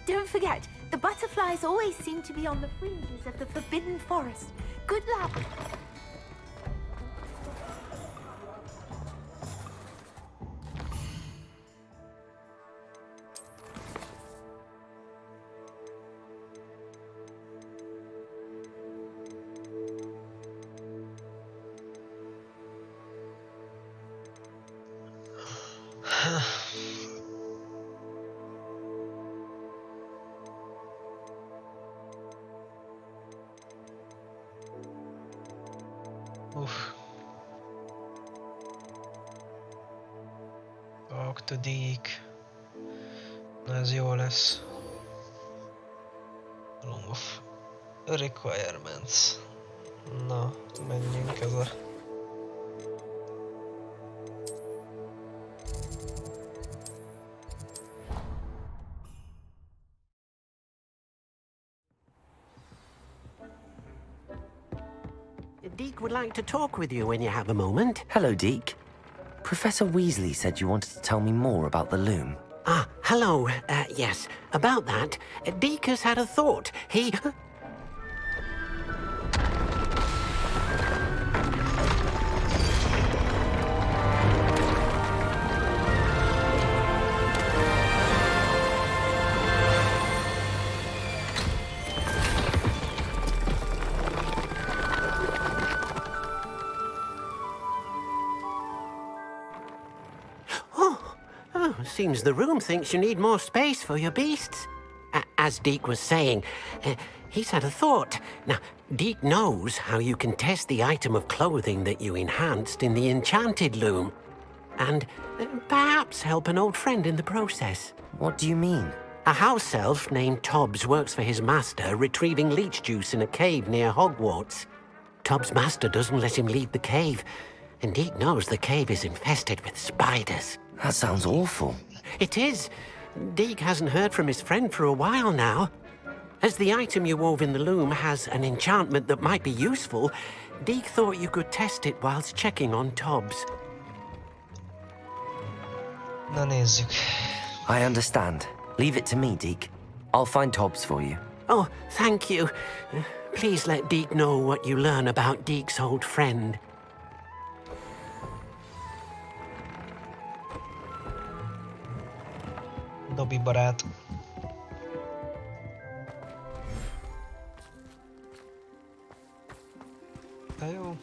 Don't forget, the butterflies always seem to be on the fringes of the Forbidden Forest. Good luck. Uff. Talk to Deke. Na ez jó lesz. Room of requirements. Na, menjünk ez a... Deke would like to talk with you when you have a moment. Hello, Deke. Professor Weasley said you wanted to tell me more about the loom. Ah, hello. Yes, about that. Deke has had a thought. He... Seems the room thinks you need more space for your beasts. As Deke was saying, he's had a thought. Now, Deke knows how you can test the item of clothing that you enhanced in the enchanted loom. And perhaps help an old friend in the process. What do you mean? A house elf named Tobbs works for his master retrieving leech juice in a cave near Hogwarts. Tobbs' master doesn't let him leave the cave, and Deke knows the cave is infested with spiders. That sounds awful. It is. Deke hasn't heard from his friend for a while now. As the item you wove in the loom has an enchantment that might be useful, Deke thought you could test it whilst checking on Tobbs. Na nézzük. I understand. Leave it to me, Deke. I'll find Tobbs for you. Oh, thank you. Please let Deke know what you learn about Deke's old friend. Dobby barát. De jó.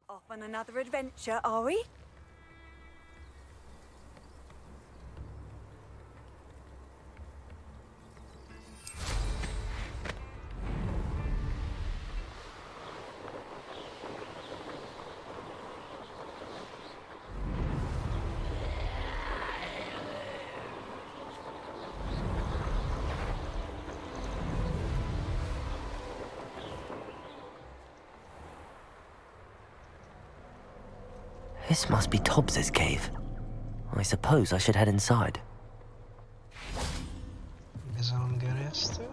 Off on another adventure, are we? This must be Tobbs's cave. I suppose I should head inside. Bizalomgerjesztő.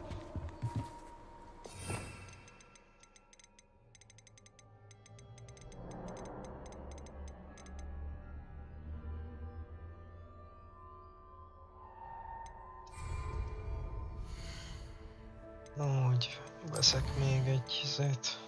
Úgy, veszek még egy izét.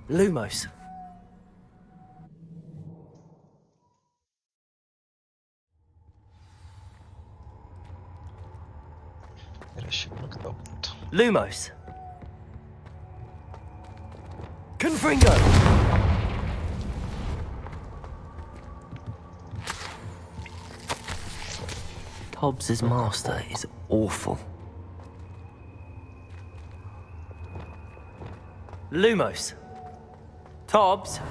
Lumos. Lumos. Confringo. Hobbs's master is awful. Lumos. Tobbs?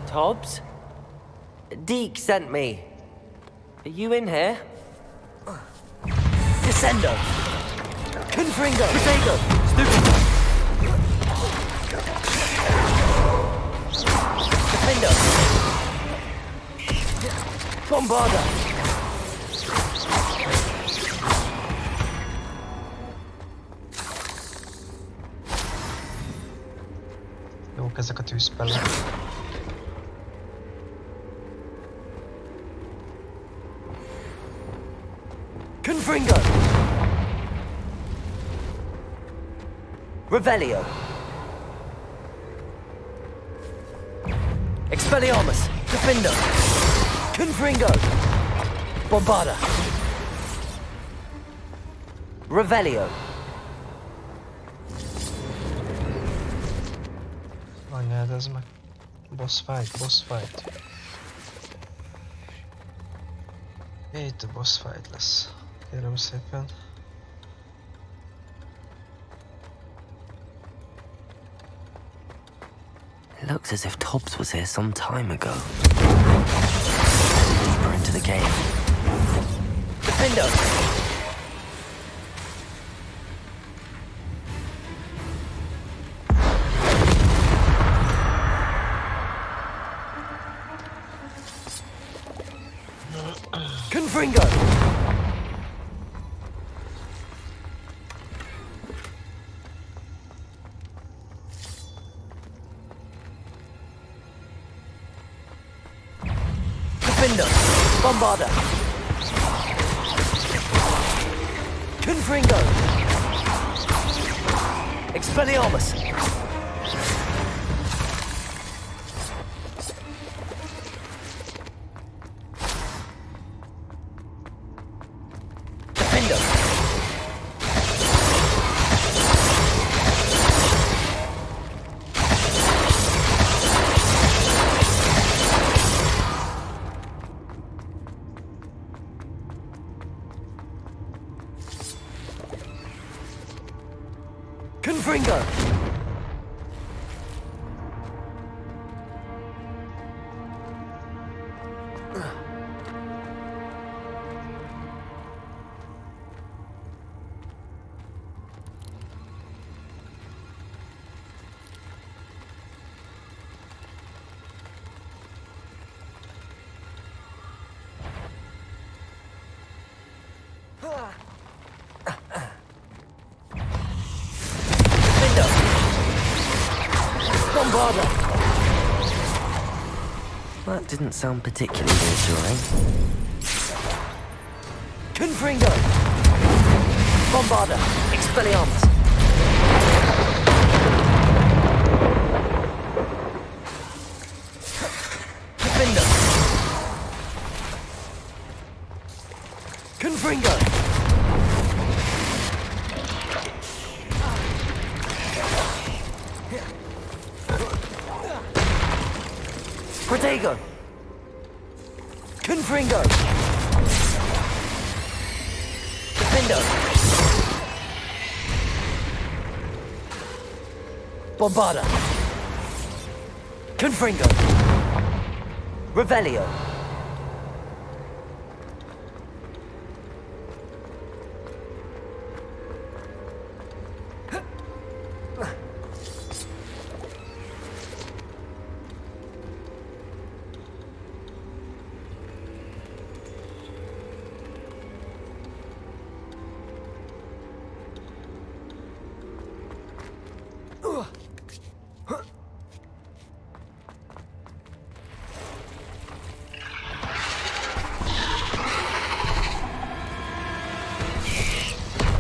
Tobbs? Deke sent me. Are you in here? Descendo. Confringo. Potato. Stupid. Defender. Bombarda. Jók ezek a tűzpellek. Confringo. Revelio. Expelliarmus. Defender. Confringo. Bombarda. Revelio. Anyád, ez meg boss fight. Itt a boss fight lesz. Kérem szépen. It looks as if Tobbs was here some time ago. Deeper into the game. Defender! Confringo! Defender! Bombarda! Confringo! Expelliarmus! Defender! Confringo! Bombarda! That didn't sound particularly reassuring. Confringo! Bombarda! Expelliarmus! Defender! Protego! Confringo! Defendo! Bombarda! Confringo! Revelio!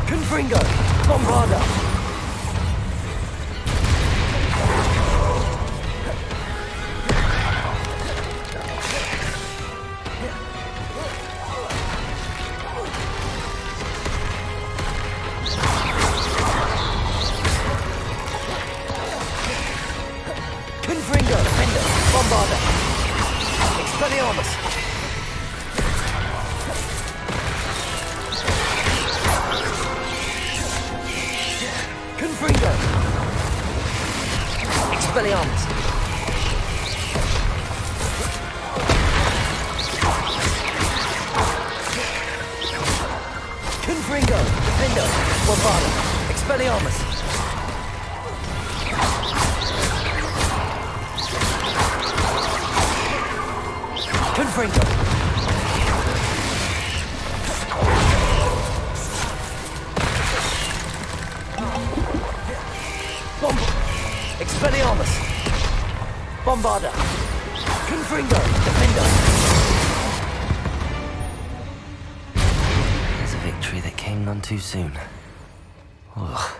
Confringo! Bombarda! Confringo! Defendo! Bombarda! Expelliarmus! Confringo! Expelliarmus! Confringo! Defendo! Bombarda! Expelliarmus! Confringo! Expelliarmus! Bombarda! Confringo! Defendo! There's a victory that came none too soon. Ugh.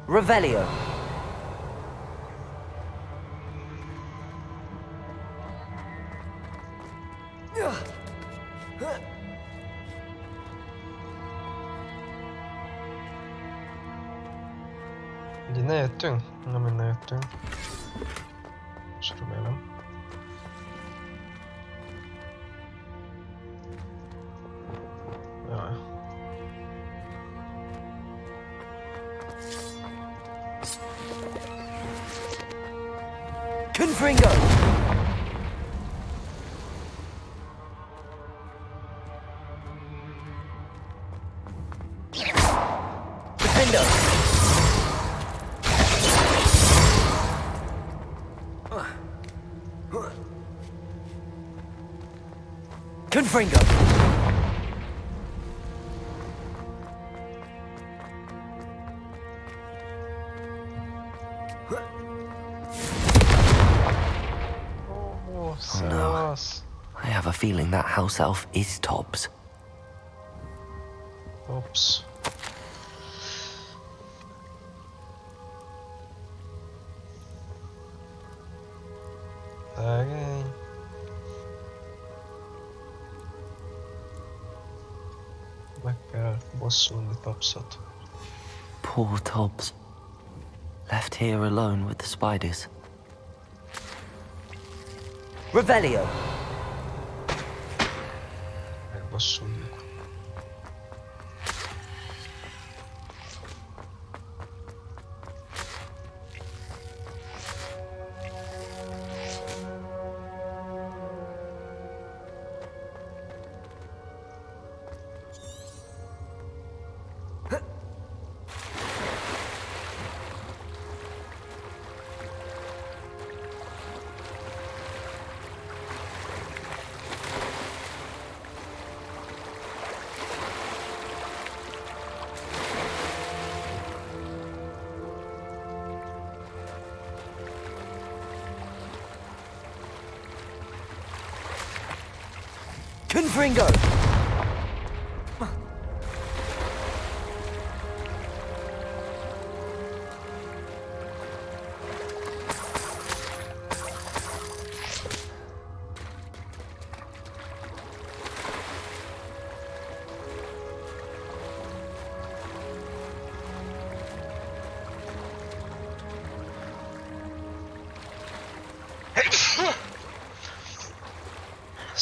Revelio. Ugye ne jöttünk? Nem innen jöttünk. És remélem. Jaj. Confringo! Defendo! Confringo! Oh no. I have a feeling that house elf is Tobbs. Oops. Szegény. Meg kell bosszulni Tobbsot. Poor Tobbs. Left here alone with the spiders. Revelio! Megbosszuljuk. Confringo!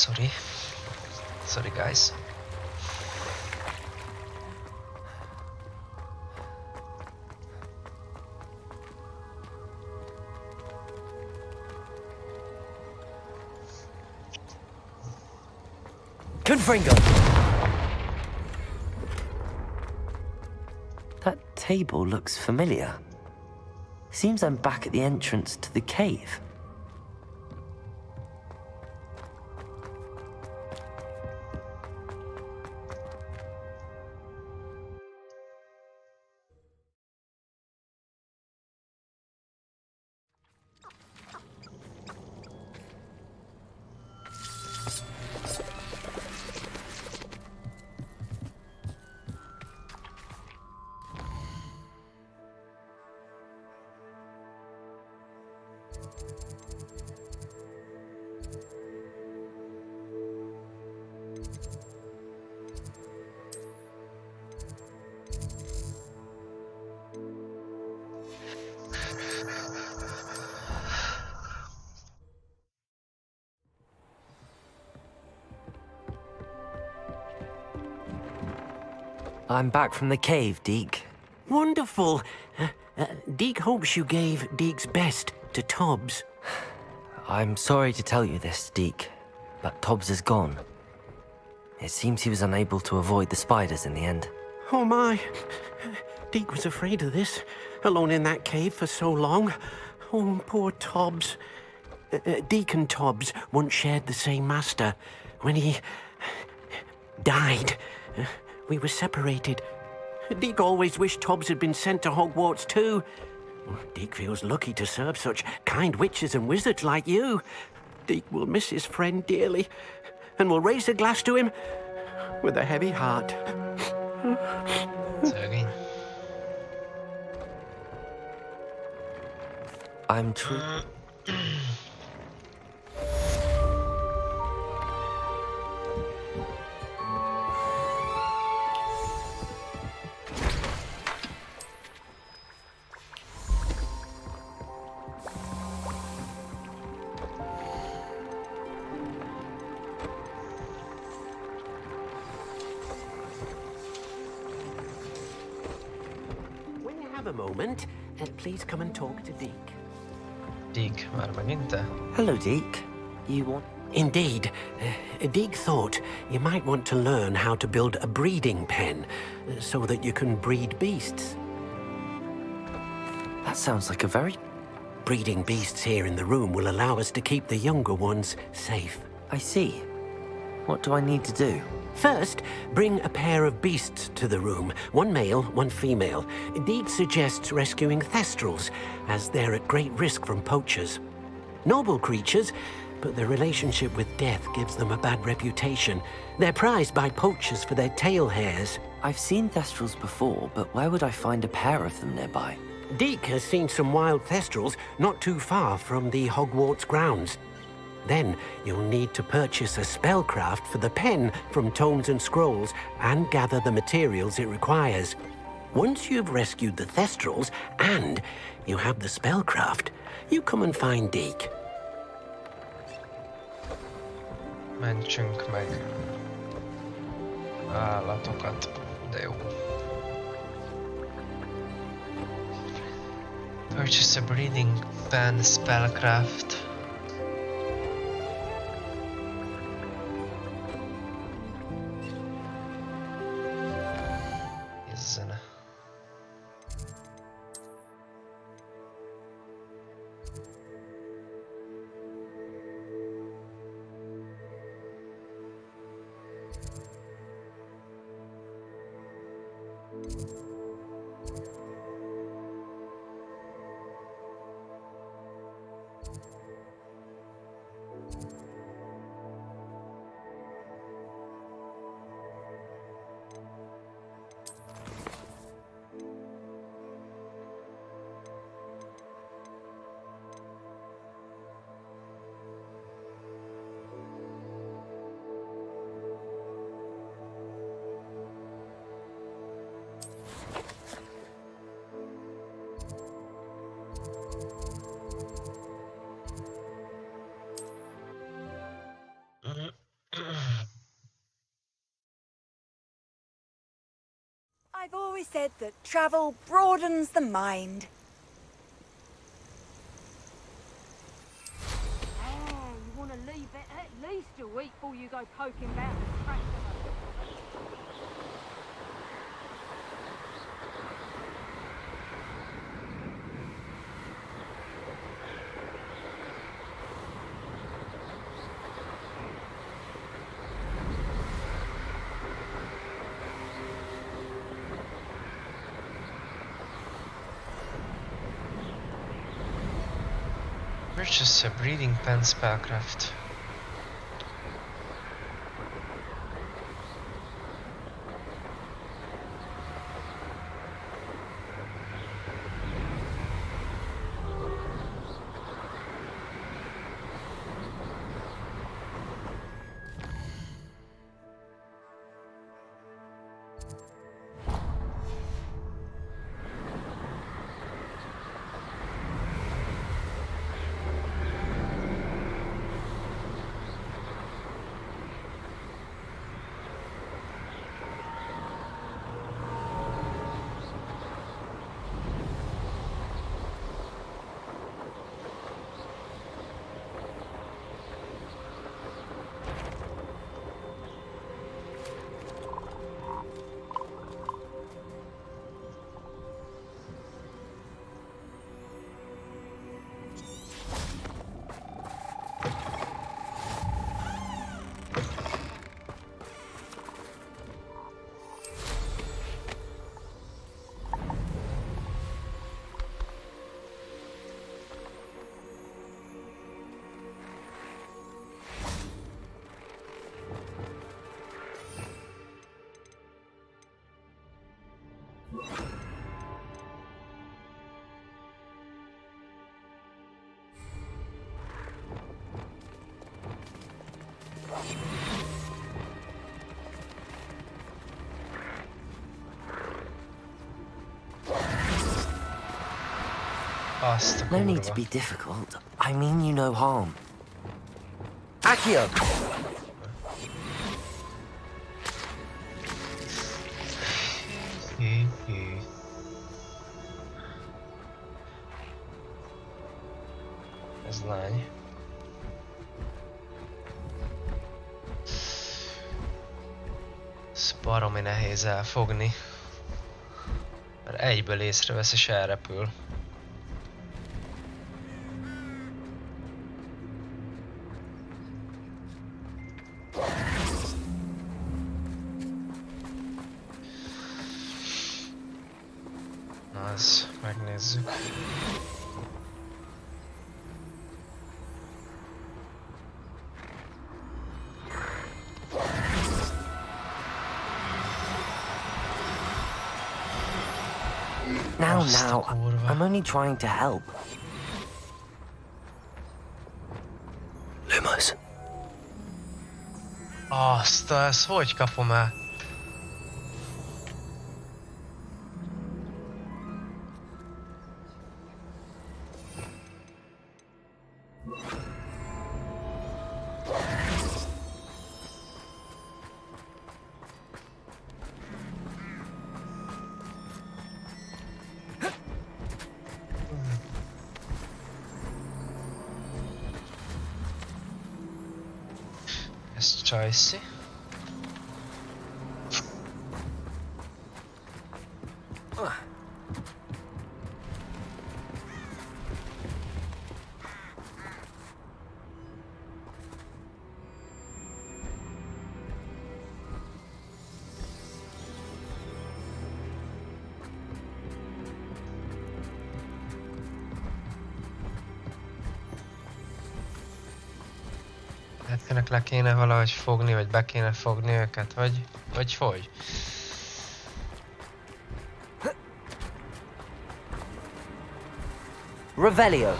Sorry guys. Confringo! That table looks familiar. Seems I'm back at the entrance to the cave. I'm back from the cave, Deke. Wonderful. Deke hopes you gave Deke's best to Tobbs. I'm sorry to tell you this, Deke, but Tobbs is gone. It seems he was unable to avoid the spiders in the end. Oh my. Deke was afraid of this, alone in that cave for so long. Oh, poor Tobbs. Deke and Tobbs once shared the same master. When he died, we were separated. Deke always wished Tobbs had been sent to Hogwarts too. Deke feels lucky to serve such kind witches and wizards like you. Deke will miss his friend dearly, and will raise a glass to him with a heavy heart. I'm true. A moment, please come and talk to Deke. Deke, már megint te? Hello, Deke. You want... Indeed. Deke thought you might want to learn how to build a breeding pen so that you can breed beasts. That sounds like a very... Breeding beasts here in the room will allow us to keep the younger ones safe. I see. What do I need to do? First, bring a pair of beasts to the room. One male, one female. Deke suggests rescuing thestrals, as they're at great risk from poachers. Noble creatures, but their relationship with death gives them a bad reputation. They're prized by poachers for their tail hairs. I've seen thestrals before, but where would I find a pair of them nearby? Deke has seen some wild thestrals not too far from the Hogwarts grounds. Then you'll need to purchase a spellcraft for the pen from Tomes and Scrolls and gather the materials it requires. Once you've rescued the thestrals and you have the spellcraft, you come and find Deke. Mentsünk meg állatokat, de jó. Purchase a breeding pen spellcraft. I've always said that travel broadens the mind. You want to leave it at least a week before you go poking about the tracks of her. Purchase a breeding pen spellcraft. No need to be difficult. I mean you no harm. Accio! Ez lány. Ez baromi nehéz elfogni. Mert egyből észrevesz és elrepül. Na, ezt megnézzük. Now, I'm only trying to help. Lumos. Azt, ezt hogy kapom el? Ez csajszi. Hát le kéne valahogy fogni, vagy be kéne fogni őket, vagy hogy? Revelio.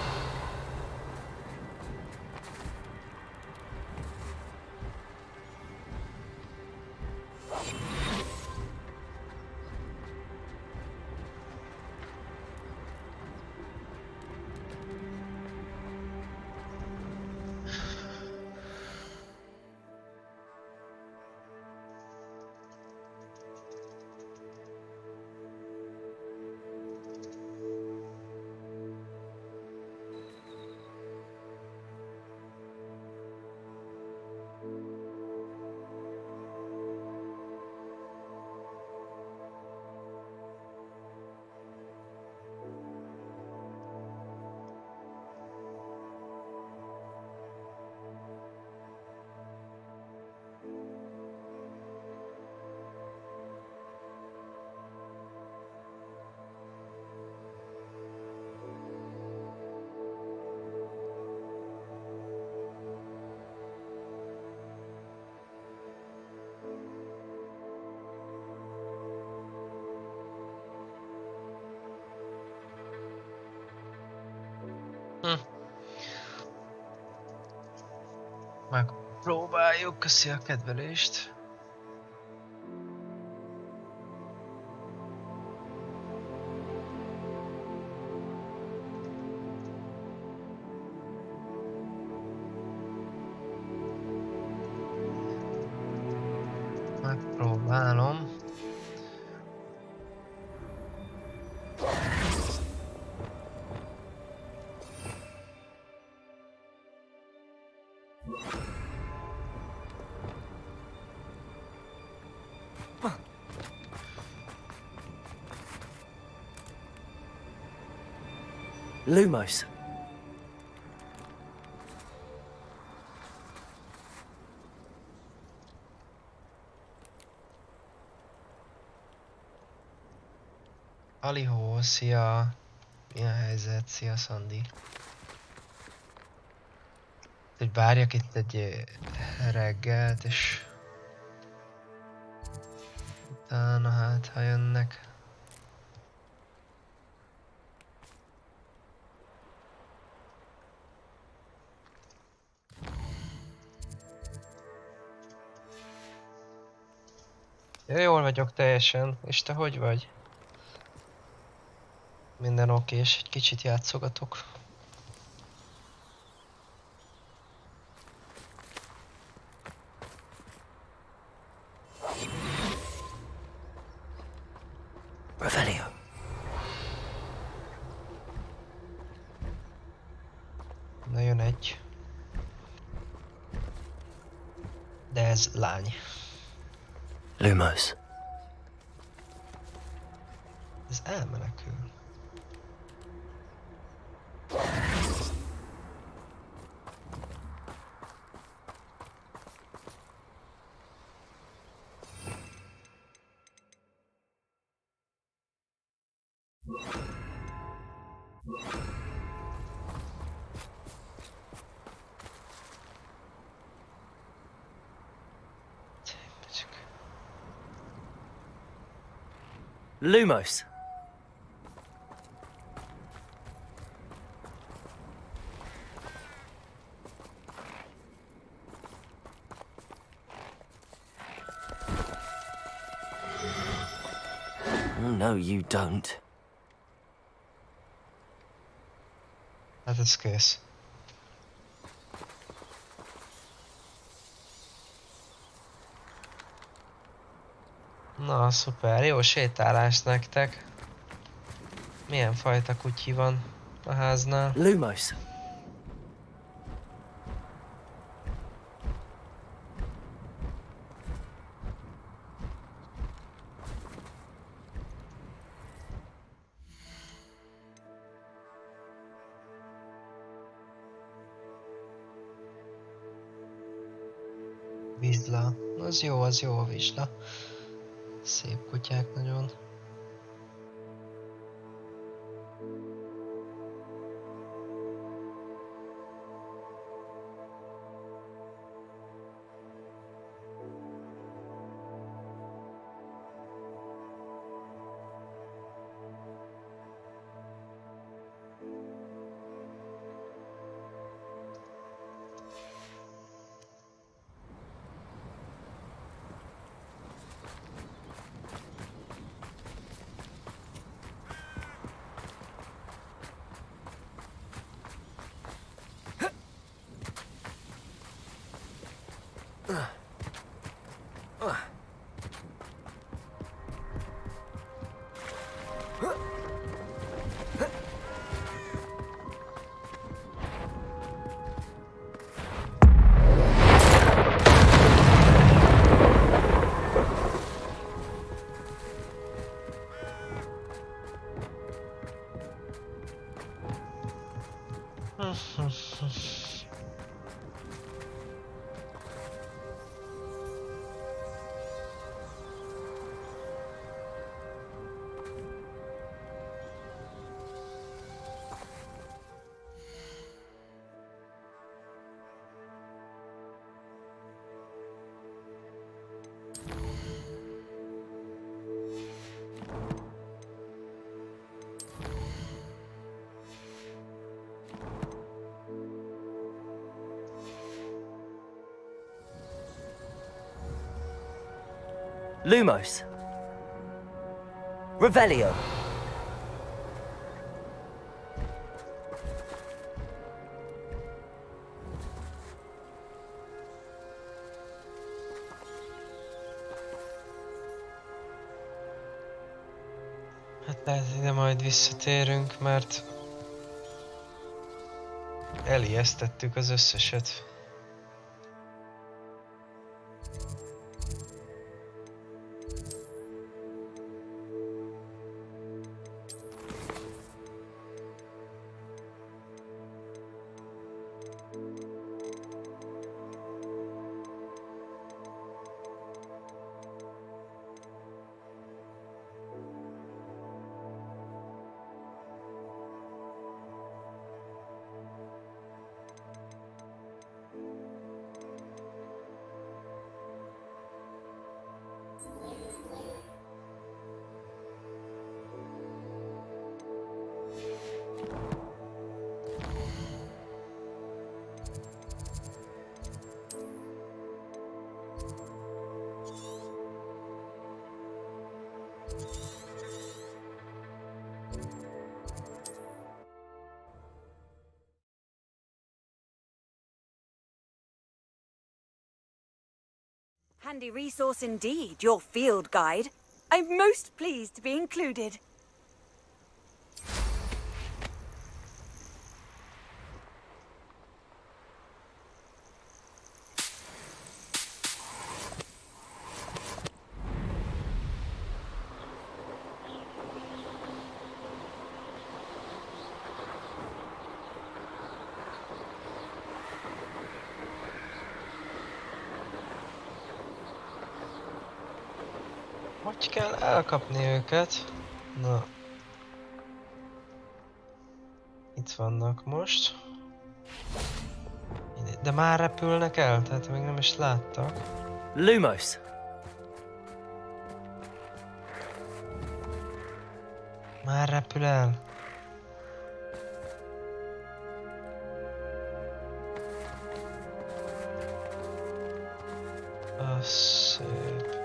Megpróbáljuk, köszi a kedvelést. Megpróbálom. Lumos. Alihó, szia! Mi a helyzet? Szia, Szandi! Hogy várjak itt egy reggelt, és utána hát, ha jönnek. Jól vagyok teljesen, és te hogy vagy? Minden oké, és egy kicsit játszogatok. Revelio. Na jön egy. De ez lány. Lumos. Ez elmenekül. Lumos. No, you don't. Hát ez kész. Na, szuper, jó sétálás nektek. Milyen fajta kutyi van a háznál? Lumos. Vizsla. Az jó a vizsla. Szép kutyák nagyon. Lumos. Revelio. Hát lehet, ide majd visszatérünk, mert elijesztettük az összeset. Handy resource indeed, your field guide. I'm most pleased to be included. Hogy kell elkapni őket? Na. Itt vannak most. De már repülnek el, tehát még nem is láttak. Lumos. Már repül el. Szép.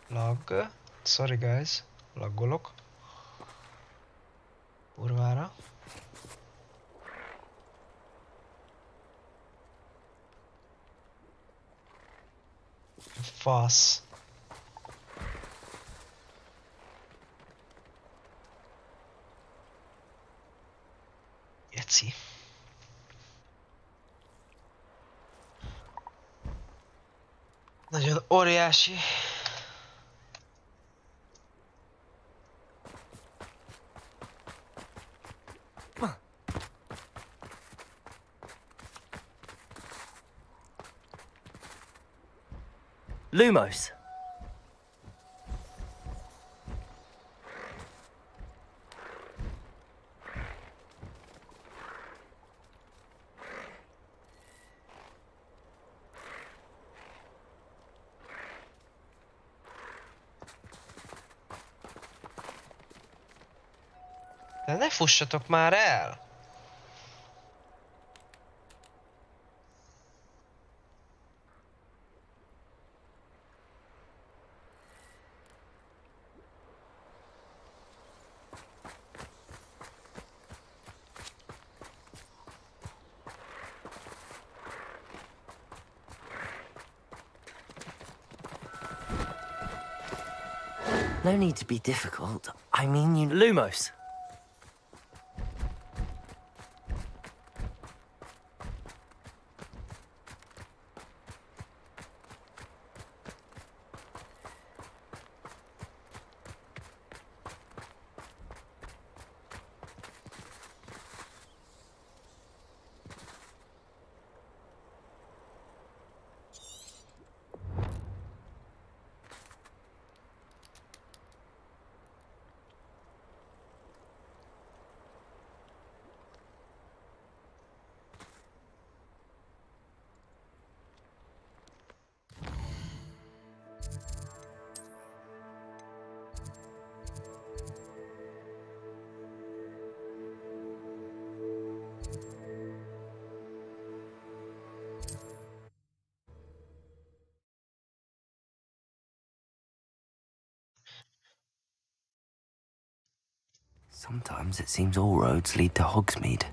Lag. Sorry guys, laggolok. Kurvára. Fasz. Jeci. Nagyon óriási. Lumos. De ne fussatok már el! No need to be difficult. I mean, you... Lumos. Sometimes it seems all roads lead to Hogsmeade.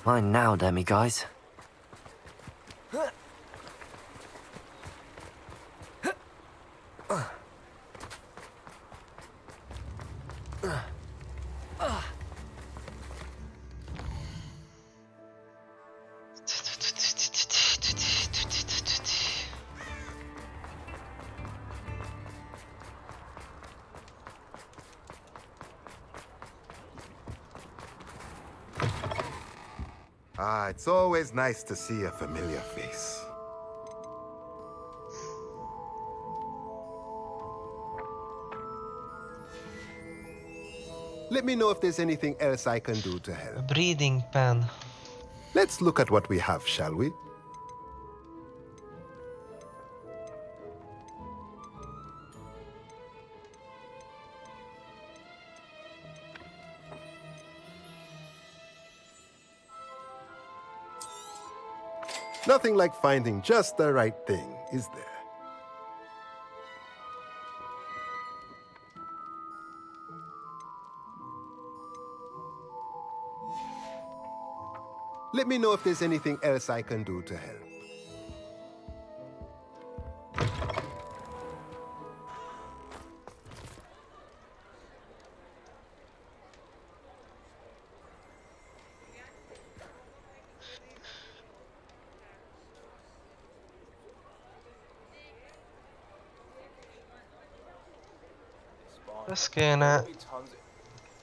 Mine now, Demi guys. It's always nice to see a familiar face. Let me know if there's anything else I can do to help. A breeding pen. Let's look at what we have, shall we? Nothing like finding just the right thing, is there? Let me know if there's anything else I can do to help.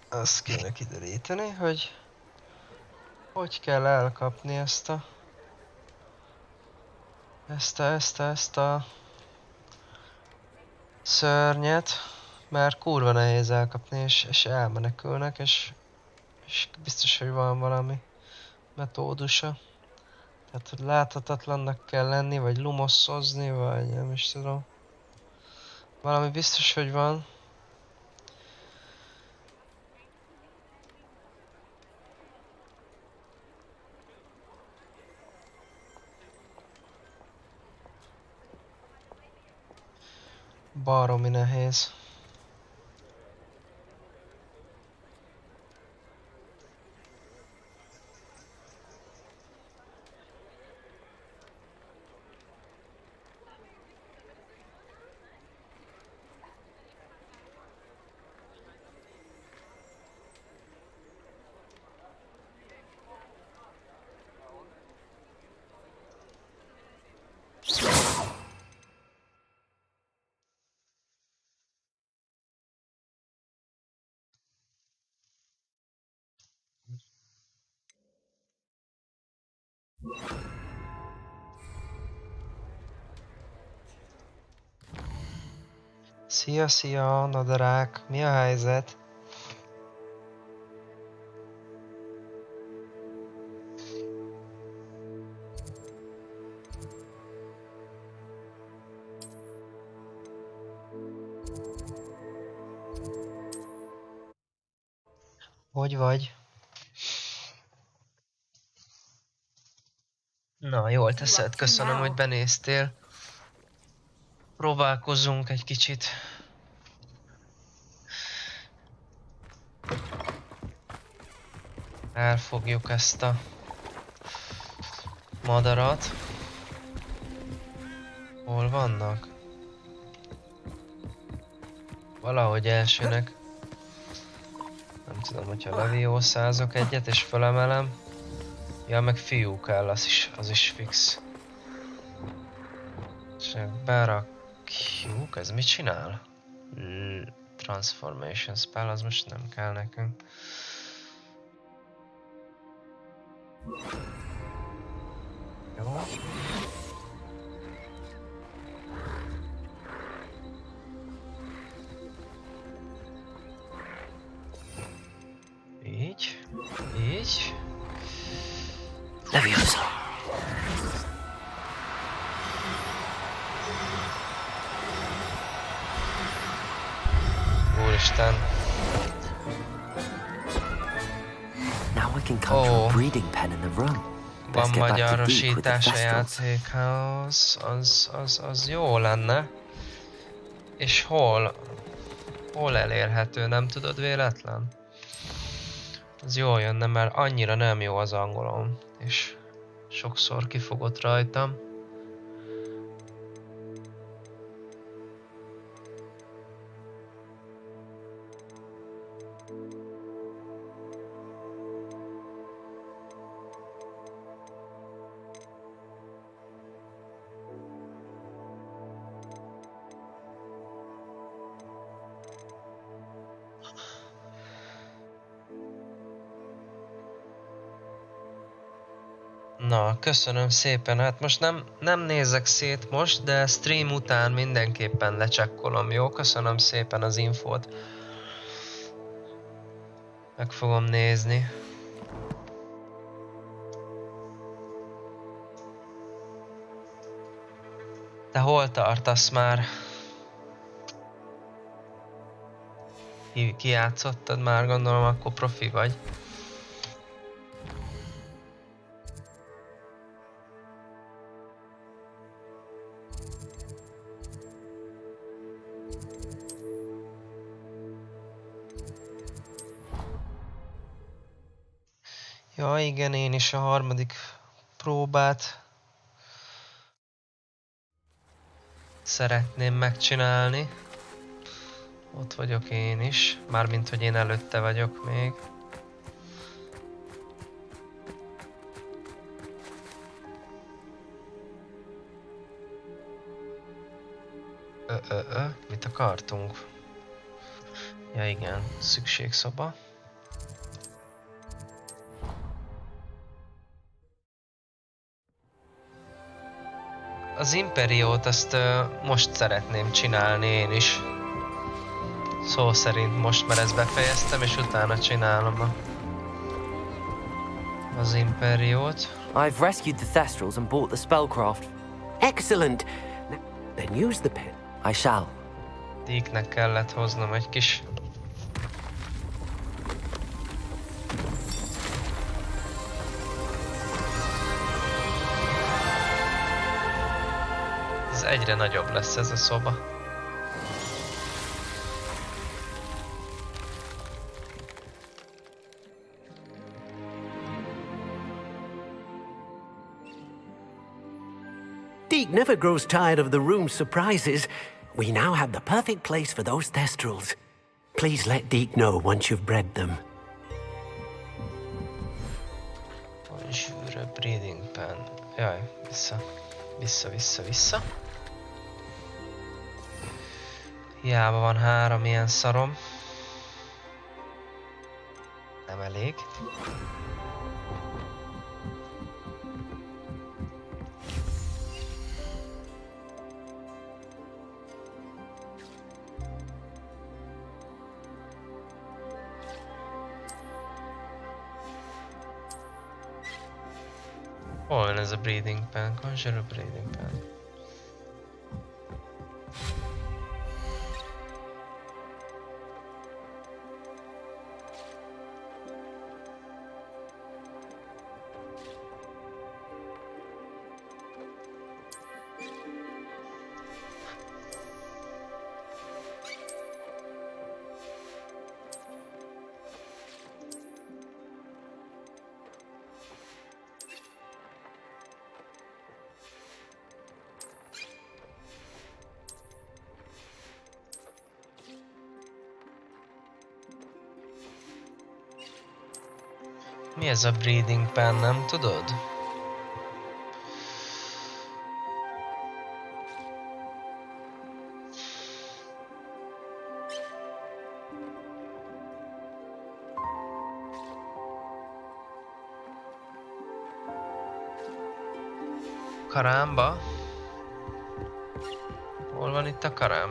Azt kéne kideríteni, hogy kell elkapni ezt a szörnyet, mert kurva nehéz elkapni, és elmenekülnek, és biztos, hogy van valami metódusa. Tehát, hogy láthatatlannak kell lenni, vagy lumoszozni, vagy nem is tudom. Valami biztos, hogy van. Baromi nehéz. Szia, nadarák, mi a helyzet? Hogy vagy? Na, jól teszed, köszönöm, hogy benéztél. Próbálkozzunk egy kicsit. Elfogjuk ezt a madarat. Hol vannak? Valahogy elsőnek. Nem tudom, hogyha leviószázok egyet és fölemelem. Ja, meg fiú kell, az is fix. Csak berakjuk, ez mit csinál? Transformation spell, az most nem kell nekünk. Jó. Így. Leviosa. Úristen. Now I can conjure a breeding pen in the room. Van Best get back to Deke with the magyarosítás a Thestrals. játékhoz, az jó lenne. És hol elérhető, nem tudod véletlen? Az jól jönne, mert annyira nem jó az angolom, és sokszor kifogott rajtam. Na, köszönöm szépen. Hát most nem nézek szét most, de stream után mindenképpen lecsekkolom, jó? Köszönöm szépen az infót. Meg fogom nézni. Te hol tartasz már? Kijátszottad már, gondolom, akkor profi vagy. Ja, igen, én is a harmadik próbát szeretném megcsinálni. Ott vagyok én is, mármint hogy én előtte vagyok még. Mit akartunk? Ja igen, szükségszoba. Az Imperiót azt most szeretném csinálni én is. Szó szerint most, mert ezt befejeztem, és utána csinálom az Imperiót. I've rescued the Thestrals and bought the spellcraft. Excellent! Then use the pen. I shall. Deke-nek kellett hoznom egy kis... Ez egyre nagyobb lesz ez a szoba. Deke never grows tired of the room's surprises. We now have the perfect place for those Thestrals. Please let Deke know once you've bred them. Bonjour, a breeding pen. Jaj, vissza. Hiába van 3 ilyen szarom. Nem elég. Hol van ez a breeding pen? Conjure a breeding pen. Mi ez a breeding pen, nem tudod? Karámba? Hol van itt a karám?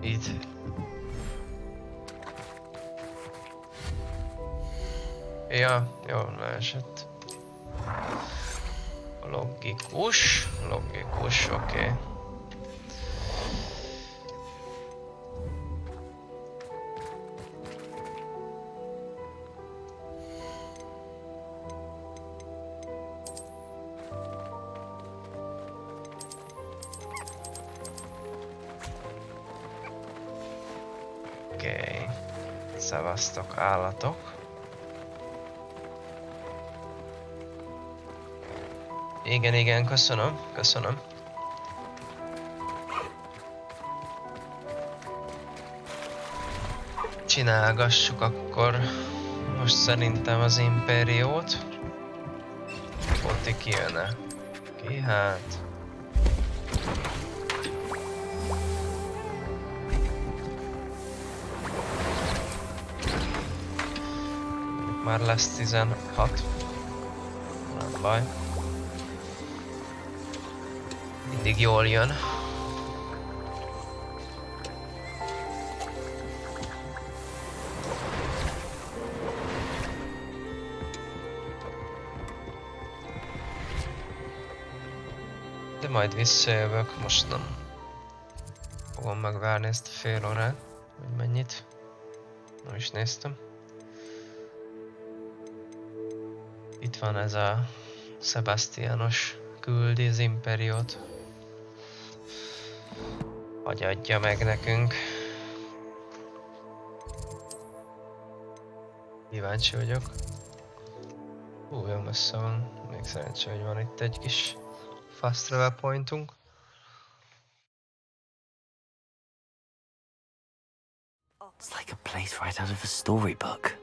Itt. Ja, jól leesett. Logikus, oké. Oké. Szevasztok állatok. Igen, köszönöm. Csinálgassuk akkor most szerintem az impériót. Ott kijönne. Ki hát? Már lesz 16. Nem baj. Mindig jól jön. De majd visszajövök, most nem fogom megvárni ezt a fél órát, hogy mennyit. Nem is néztem. Itt van ez a Sebastianos, küldi az imperiót. Hogy adja meg nekünk. Kíváncsi vagyok. Jó messze van. Még szerencsé, hogy van itt egy kis fast travel pointunk. It's like a place right out of a storybook.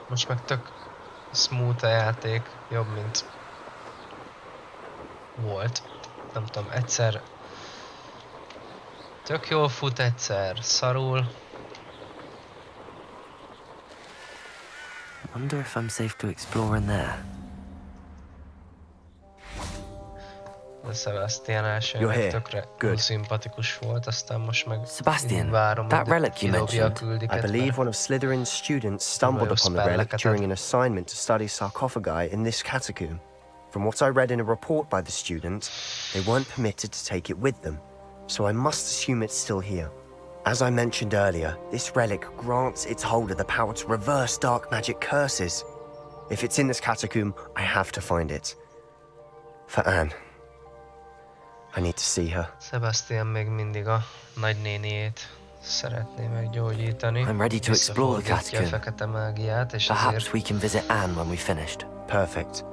Most meg tök smooth a játék, jobb mint volt. Nem tudom, egyszer tök jól fut, egyszer szarul. I wonder if I'm safe to explore in there. A Sebastian első tökre szimpatikus volt, aztán most meg Sebastian, várom, that relic you mentioned. I believe one of Slytherin's students stumbled upon the relic during an assignment to study sarcophagi in this catacomb. From what I read in a report by the student, they weren't permitted to take it with them, so I must assume it's still here. As I mentioned earlier, this relic grants its holder the power to reverse dark magic curses. If it's in this catacomb, I have to find it. For Anne. I need to see her. Sebastian még mindig a nagynéniét szeretné meggyógyítani. I'm ready to explore the catacomb. A fekete mágiát, és perhaps we can visit Anne when we finished. Perfect.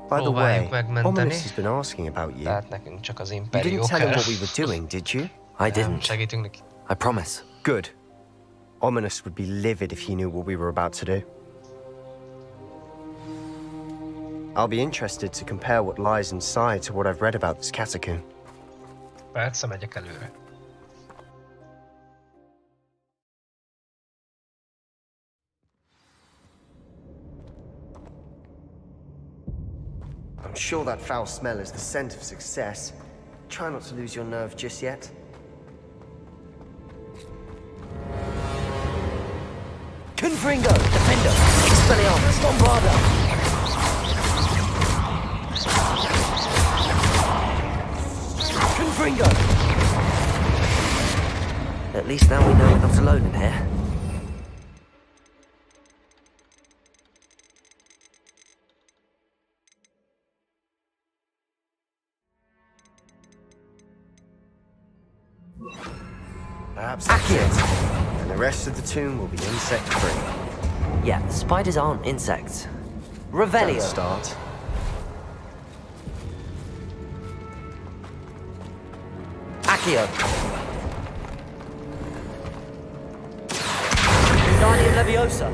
By the way, Ominous has been asking about you. Tehát nekünk csak az You imperió didn't tell him kell. what we were doing, did you? I didn't. Segítünk neki. I promise. Good. Ominous would be livid if he knew what we were about to do. I'll be interested to compare what lies inside to what I've read about this catacomb. Persze, megyek előre. I'm sure that foul smell is the scent of success. Try not to lose your nerve just yet. Confringo, Defender, Expelliarmus, Bombarda. Confringo. At least now we know we're not alone in here. Perhaps that's it. And the rest of the tomb will be insect-free. Yeah, the spiders aren't insects. Revelio. Don't start. Accio. Wingardium Leviosa.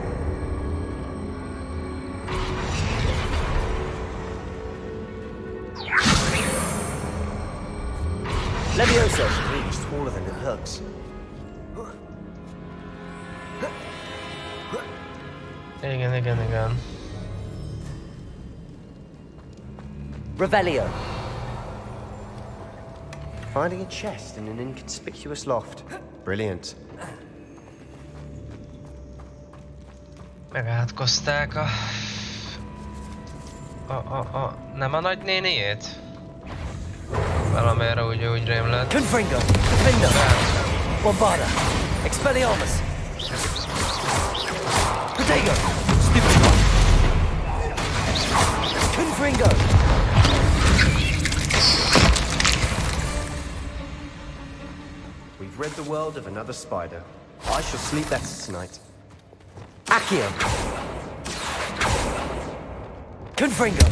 Leviosa is really taller than it looks. Igen. Revelio. Finding a chest in an inconspicuous loft. Brilliant. Megátkozták nem a nagynéniét? Valamelyre úgy rém lett. Confringo! Defender! Bombarda! Expelliarmus! Protego! Stupid one! Confringo! We've rid the world of another spider. I shall sleep better tonight. Accio! Confringo!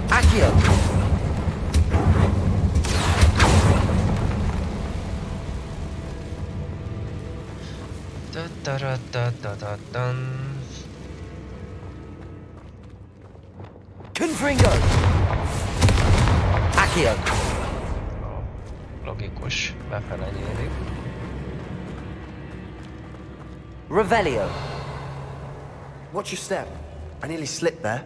Accio! Confringo! Accio! Logikus, befele nyílik. Revelio. Watch your step. I nearly slipped there.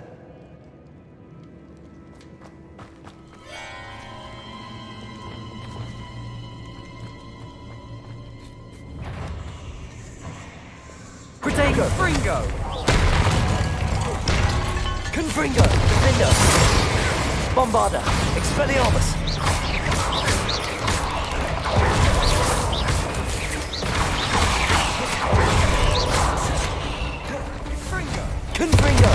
Protego! Confringo! Confringo! Defender! Bombarda! Expelliarmus! Confringo!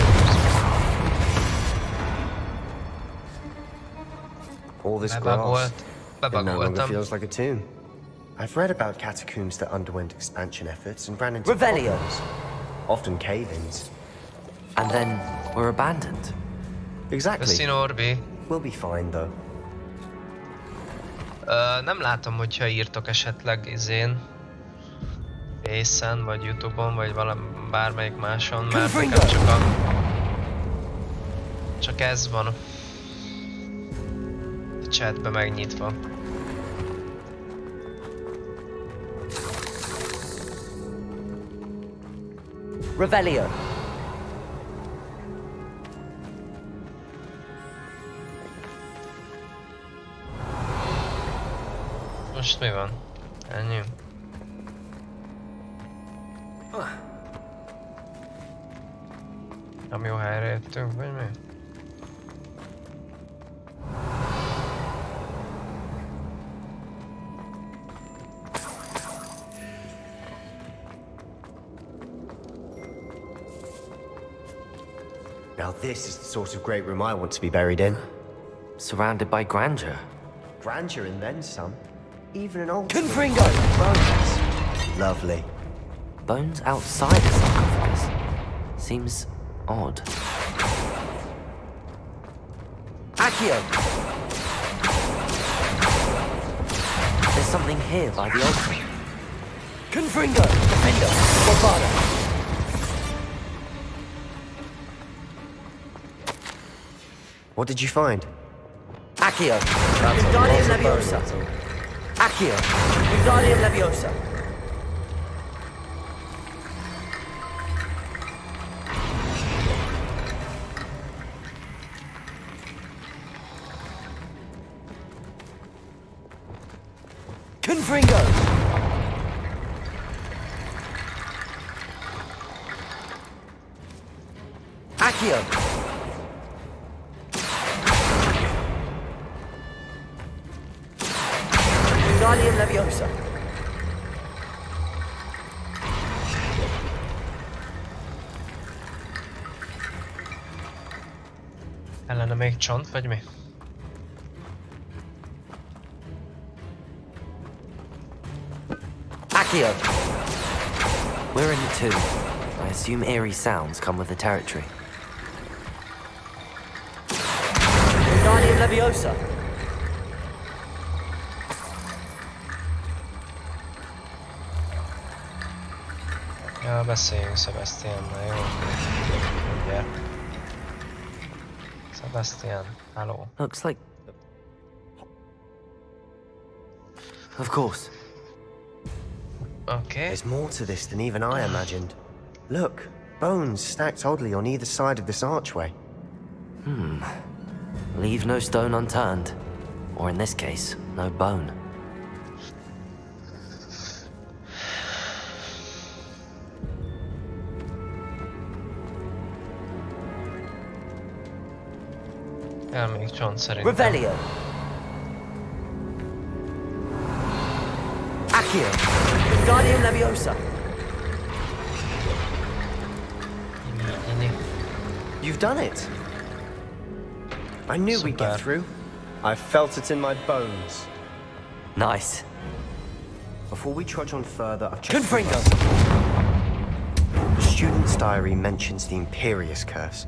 All this grass, it no longer feels like a tomb. I've read about catacombs that underwent expansion efforts and ran into problems, often cave-ins. And then were abandoned. Exactly. We'll be fine, though. Nem látom, hogyha írtok esetleg izén, Face-en, vagy YouTube-on, vagy bármelyik máson, mert nekem csak ez van a chatbe megnyitva. Revelio. Most mi van? Ennyi. Nem jó helyre jöttünk, vagy mi? Now this is the sort of great room I want to be buried in. Surrounded by grandeur. Grandeur and then some. Even an old Confringo! Bones. Lovely. Bones outside the sarcophagus. Seems odd. Accio! There's something here by the altar. Confringo! Defender! Bombarda! What did you find? Accio! Wingardium Leviosa! Accio! Wingardium Leviosa! Confringo! Accio! Wingardium Leviosa! Ellene még csont, vagy mi? Accio! We're in the tomb. I assume eerie sounds come with the territory. Wingardium Leviosa! Ja, beszéljünk Sebastiannal, jó? Ugye? Sebastian, hello. Looks like... Of course. Okay. There's more to this than even I imagined. Look, bones stacked oddly on either side of this archway. Leave no stone unturned. Or in this case, no bone. Elmegyik csont szerintem. Revelio. Accio. Guardian Leviosa. You've done it. I knew we'd get through. I felt it in my bones. Nice. Before we trudge on further, I've checked the student's diary mentions the Imperious Curse.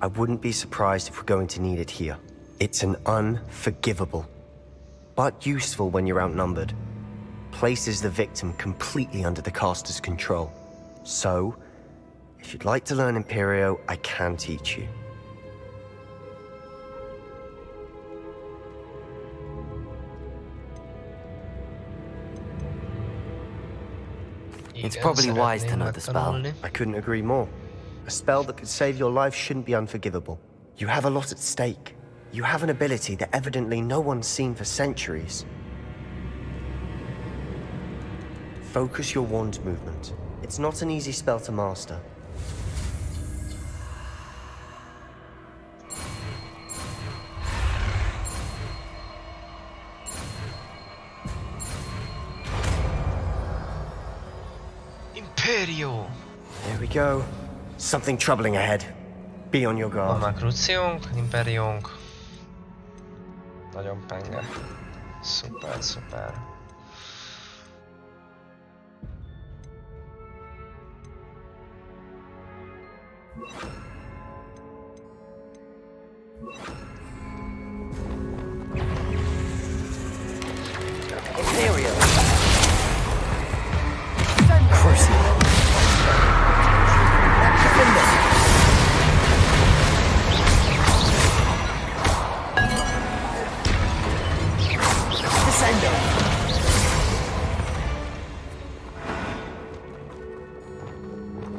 I wouldn't be surprised if we're going to need it here. It's an unforgivable, but useful when you're outnumbered. Places the victim completely under the caster's control. So, if you'd like to learn Imperio, I can teach you. It's probably wise to know the spell. I couldn't agree more. A spell that could save your life shouldn't be unforgivable. You have a lot at stake. You have an ability that evidently no one's seen for centuries. Focus your wand movement. It's not an easy spell to master. Imperio! There we go. Something troubling ahead. Be on your guard. Van már Cruciónk, Imperiónk. Nagyon penge. Szuper, szuper. Imperio. Crucio. Descendo.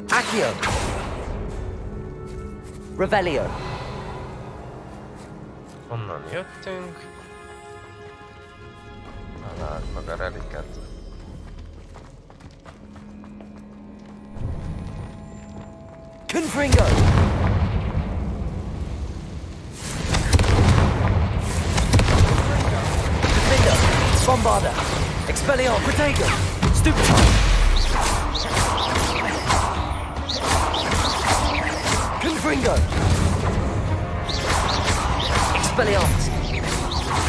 Accio. Revelio. Onnan jöttünk. Találd meg a reliket. Confringo. Defender. Bombarda. Expelliarm. Protego. Stupefy. Confringo. Expelliarmus.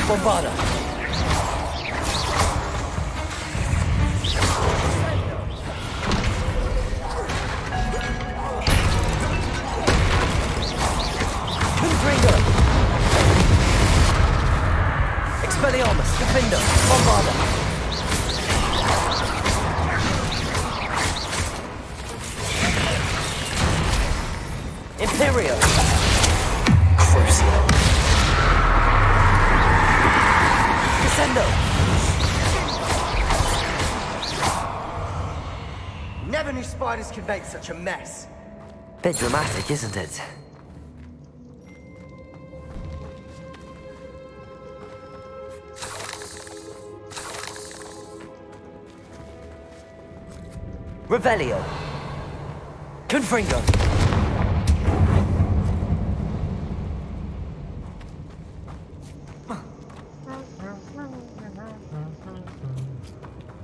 Bombarda. Confringo. Expelliarmus. Defender. Bombarda. Imperio. Crucio. Descendo. Never knew spiders could make such a mess. Bit dramatic, isn't it? Revelio. Confringo.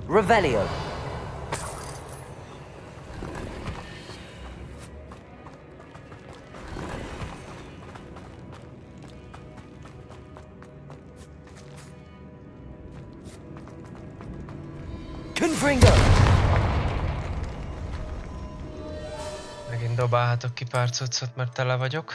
Revelio. Confringo. Megint dobálhatok ki pár cuccot, mert tele vagyok.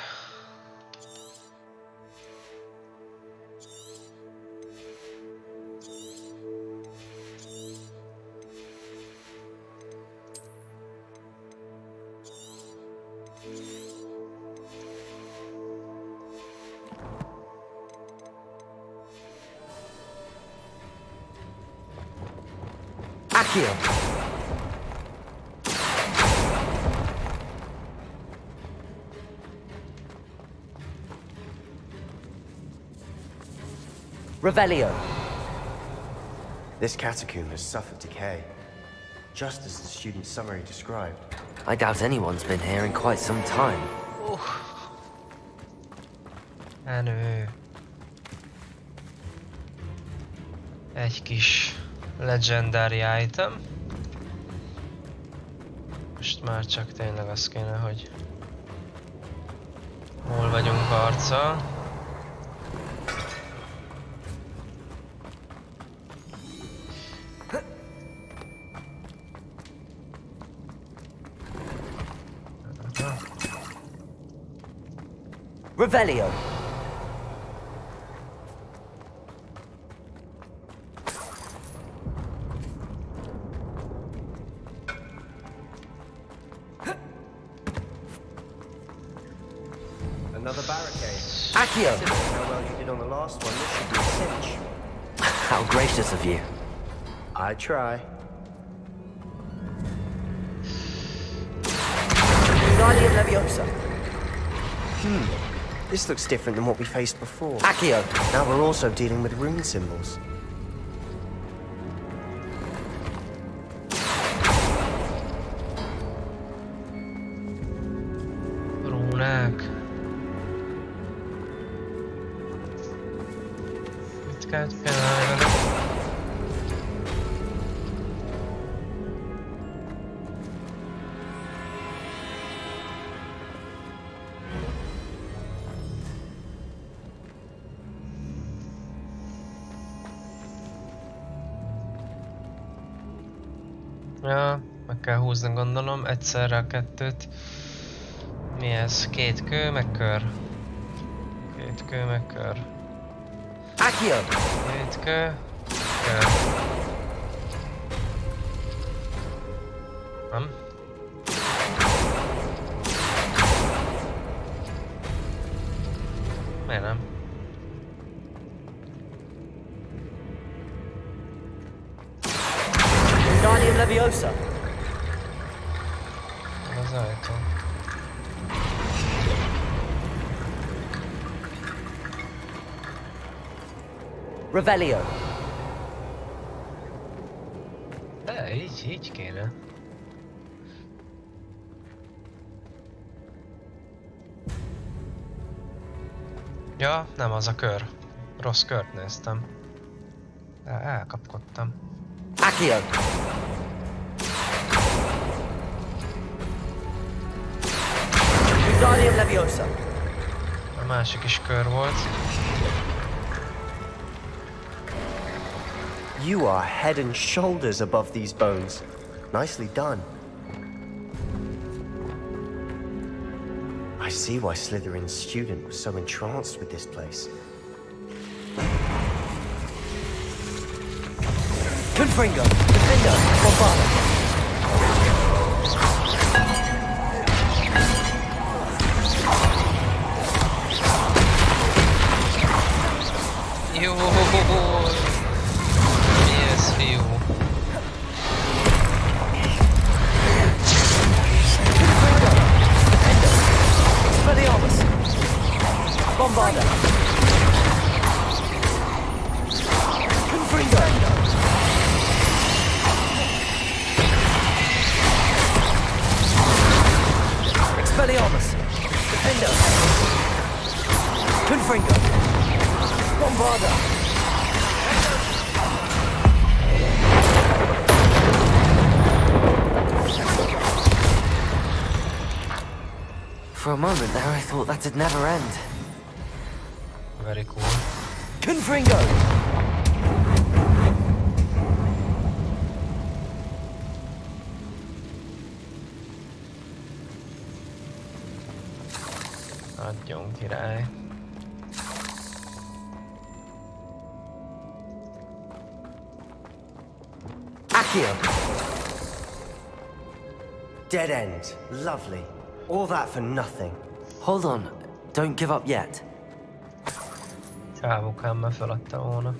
Accio. Revelio. This catacomb has suffered decay, just as the student's summary described. I doubt anyone's been here in quite some time. Menő. Egy kis legendary item. Most már csak tényleg az kéne, hogy hol vagyunk harccal. Revelio. Another barricade. Accio! How well you did on the last one, this should be a cinch. How gracious of you. I try. Wingardium Leviosa. This looks different than what we faced before. Accio! Now we're also dealing with rune symbols. Rúnák. Mit kell csinálni velük? Ja, meg kell húzni gondolom, egyszerre a kettőt. Mi ez? Két kő, meg kör. Két kő, meg kör. Accio! Két kő, kör. Nem? Miért nem? Wingardium Leviosa. Az ajtó. Revelio. De így kéne. Ja, nem az a kör. Rossz kört néztem. De elkapkodtam. Accio! Wingardium Leviosa. A másik is kör volt. You are head and shoulders above these bones. Nicely done. I see why Slytherin's student was so entranced with this place. Confringo! Defender! Bombard! Jó, mi ez, fiú? Expelliarmus! Bombarda! Confringo! Expelliarmus! Defender! Confringo! Bombarda! For a moment there, I thought that'd never end. Very cool. Confringo! Adjon király. Accio! Dead end. Lovely. All that for nothing. Hold on. Don't give up yet. Csávukám már feladta volna.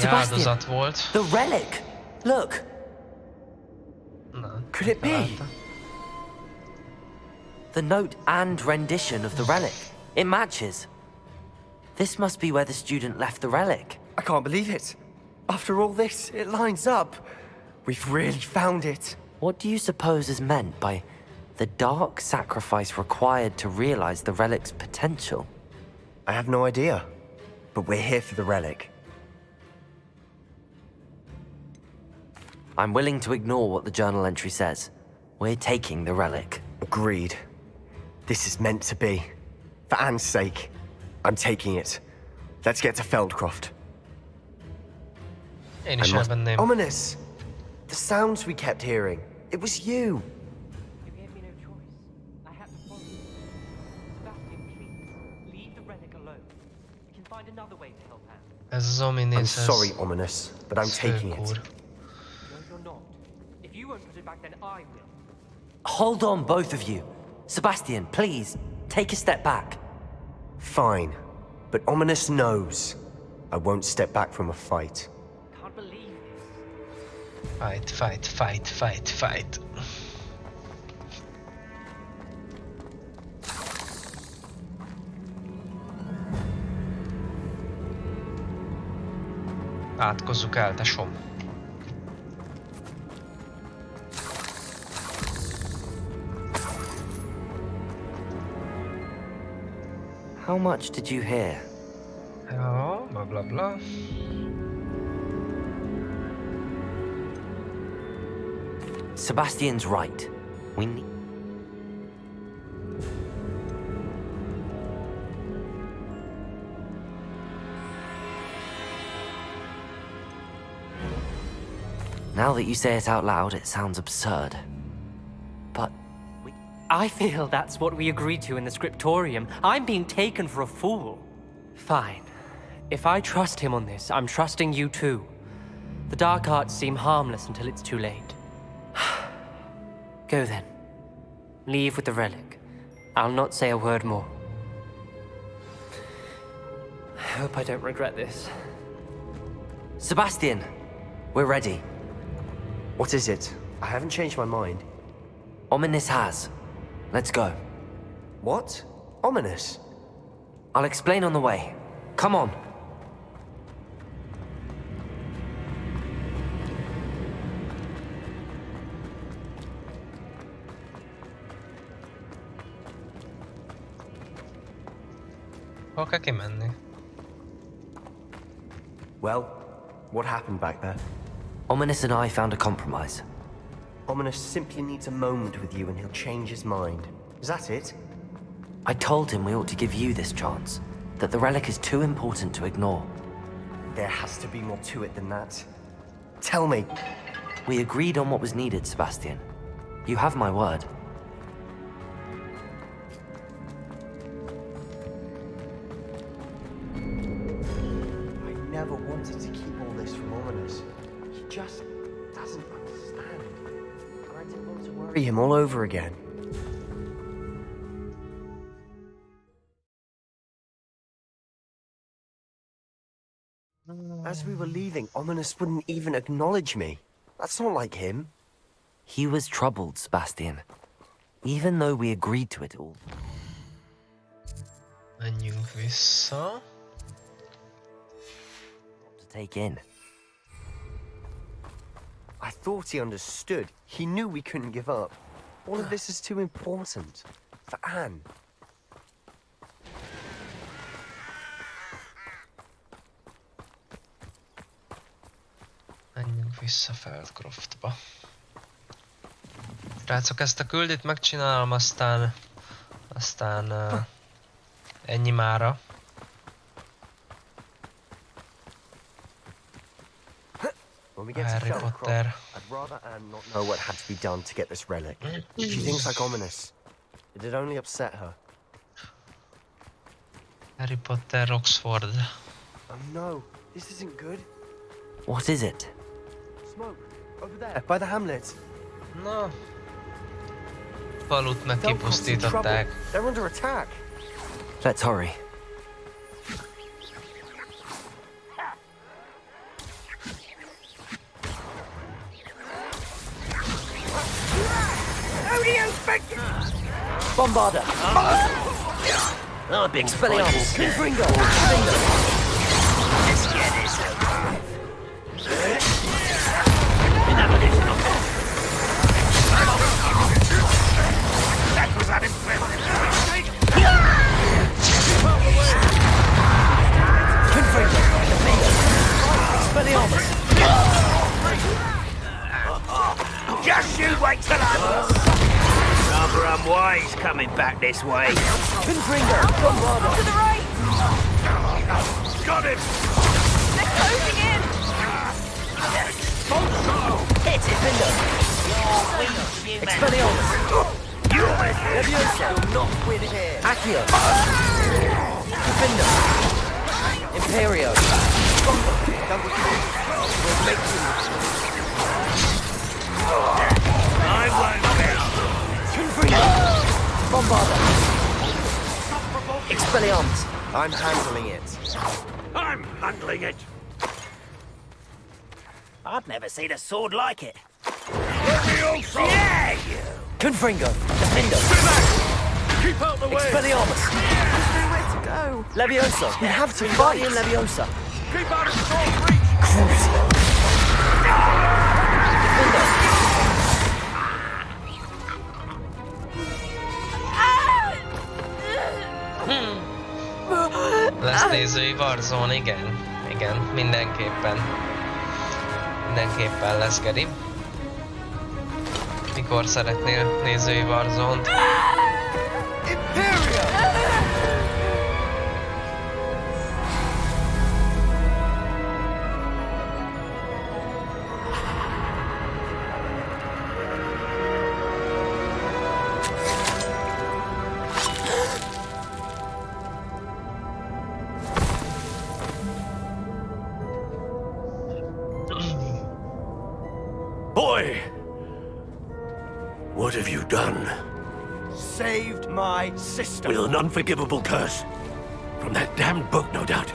áldozat volt. The relic! Look! Could it be? The note and rendition of the relic. It matches. This must be where the student left the relic. I can't believe it. After all this, it lines up. We've really found it. What do you suppose is meant by the dark sacrifice required to realize the relic's potential? I have no idea, but we're here for the relic. I'm willing to ignore what the journal entry says. We're taking the relic. Agreed. This is meant to be. For Anne's sake, I'm taking it. Let's get to Feldcroft. Ominous! The sounds we kept hearing. It was you. You gave me no choice. I had to follow you. Sebastian, please, leave the relic alone. We can find another way to help Anne. I'm sorry, Ominous, but I'm taking it. No, you're not. If you won't put it back, then I will. Hold on, both of you. Sebastian, please, take a step back. Fine, but Ominous knows I won't step back from a fight. Can't believe Fight, fight, fight, fight, fight. Átkozzuk el, tesóm. How much did you hear? Ja, bla bla bla. Sebastian's right. We need... Now that you say it out loud, it sounds absurd. But... I feel that's what we agreed to in the scriptorium. I'm being taken for a fool. Fine. If I trust him on this, I'm trusting you too. The dark arts seem harmless until it's too late. Go then. Leave with the relic. I'll not say a word more. I hope I don't regret this. Sebastian! We're ready. What is it? I haven't changed my mind. Ominous has. Let's go. What? Ominous? I'll explain on the way. Come on. Hol kell kimenni? Well, what happened back there? Ominous and I found a compromise. Ominous simply needs a moment with you and he'll change his mind. Is that it? I told him we ought to give you this chance. That the relic is too important to ignore. There has to be more to it than that. Tell me. We agreed on what was needed, Sebastian. You have my word. I never wanted to keep all this from Ominous. He just doesn't understand. And I didn't want to worry him all over again. As we were leaving, Ominous wouldn't even acknowledge me. That's not like him. He was troubled, Sebastian. Even though we agreed to it all. Menjünk vissza. To take in. I thought he understood. He knew we couldn't give up. All of this is too important. For Anne. Menjünk vissza Feldcroftba. Srácok, ezt a küldit megcsinálom, aztán ennyi mára. When we get to Feldcroft, I'd rather Anne not know what had to be done to get this relic. She thinks like Ominous. It'd only upset her. Harry Potter, Oxford. Oh no, this isn't good. What is it? Smoke, over there, by the hamlet. No. Falut meg kipusztították. They're under attack. Let's hurry. Bombarder! I've been Expelliarmus! Confringo! Let's get this over. That was unimpressive. Confringo! Expelliarmus! Just you wait till I'm... Rather unwise coming back this way. Confringo! Bombarder! To the right! Got him! They're closing in! Hit it, Bindo! Expelliarmus! Leviosa! Not win here. Accio! Defender! Imperio! We'll make you. I won't fail. Confringo! Bombarder! Expelliarmus! I'm handling it. I'm handling it. I've never seen a sword like it. Yeah, you! Confringo! Defender! Keep out the way! Expelliarmus! There's nowhere to go. Leviosa! We have to fight! Guardian Leviosa! Keep out of sword reach! Lesz nézői Warzone, igen. Igen, mindenképpen. Mindenképpen lesz, Geri. Mikor szeretnél nézői Warzone-t? Boy! What have you done? Saved my sister. With an unforgivable curse. From that damned book, no doubt.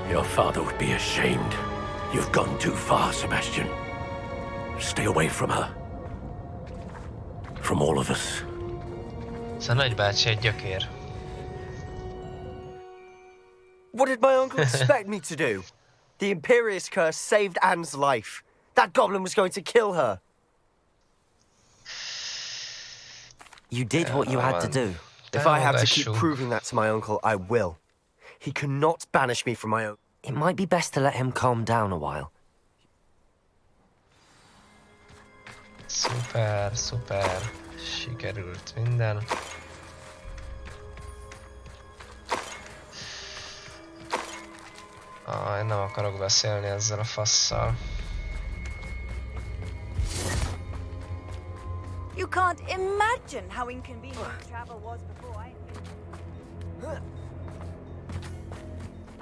Your father would be ashamed. You've gone too far, Sebastian. Stay away from her. From all of us. Szóval nagybácsi egy gyökér. What did my uncle expect me to do? The Imperious curse saved Anne's life. That goblin was going to kill her. You did what you had to do. If I have to keep proving that to my uncle, I will. He cannot banish me from my own. It might be best to let him calm down a while. Szuper, szuper. Sikerült minden. Én nem akarok beszélni ezzel a fasszal. You can't imagine how inconvenient travel was before I...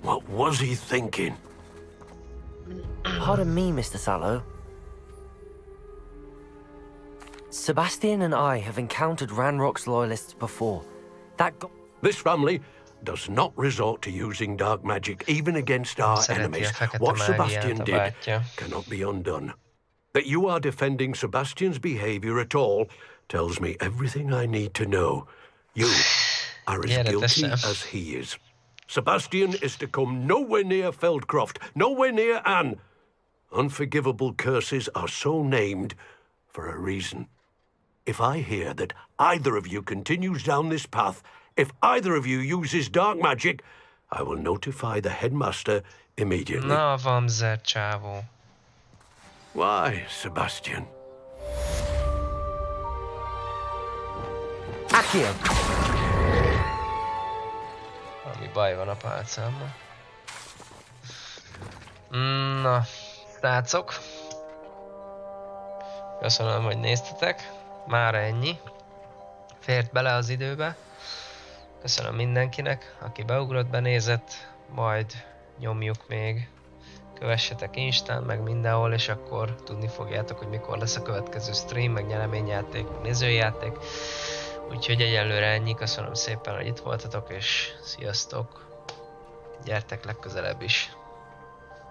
What was he thinking? Pardon me, Mr. Sallow. Sebastian and I have encountered Ranrock's loyalists before. This family does not resort to using dark magic even against our enemies. What Sebastian did cannot be undone. That you are defending Sebastian's behavior at all tells me everything I need to know. You are as guilty as he is. Sebastian is to come nowhere near Feldcroft, nowhere near Anne. Unforgivable curses are so named for a reason. If I hear that either of you continues down this path, if either of you uses dark magic, I will notify the headmaster immediately. Na, vamzer csávó. Why, Sebastian? Accio! Ami baj van a pálcámmal. Na, srácok. Köszönöm, hogy néztetek. Mára ennyi. Fért bele az időbe. Köszönöm mindenkinek, aki beugrott, benézett. Majd nyomjuk még. Kövessetek Instán, meg mindenhol, és akkor tudni fogjátok, hogy mikor lesz a következő stream, meg nyereményjáték, meg nézői játék. Úgyhogy egyelőre ennyi, köszönöm szépen, hogy itt voltatok, és sziasztok! Gyertek legközelebb is!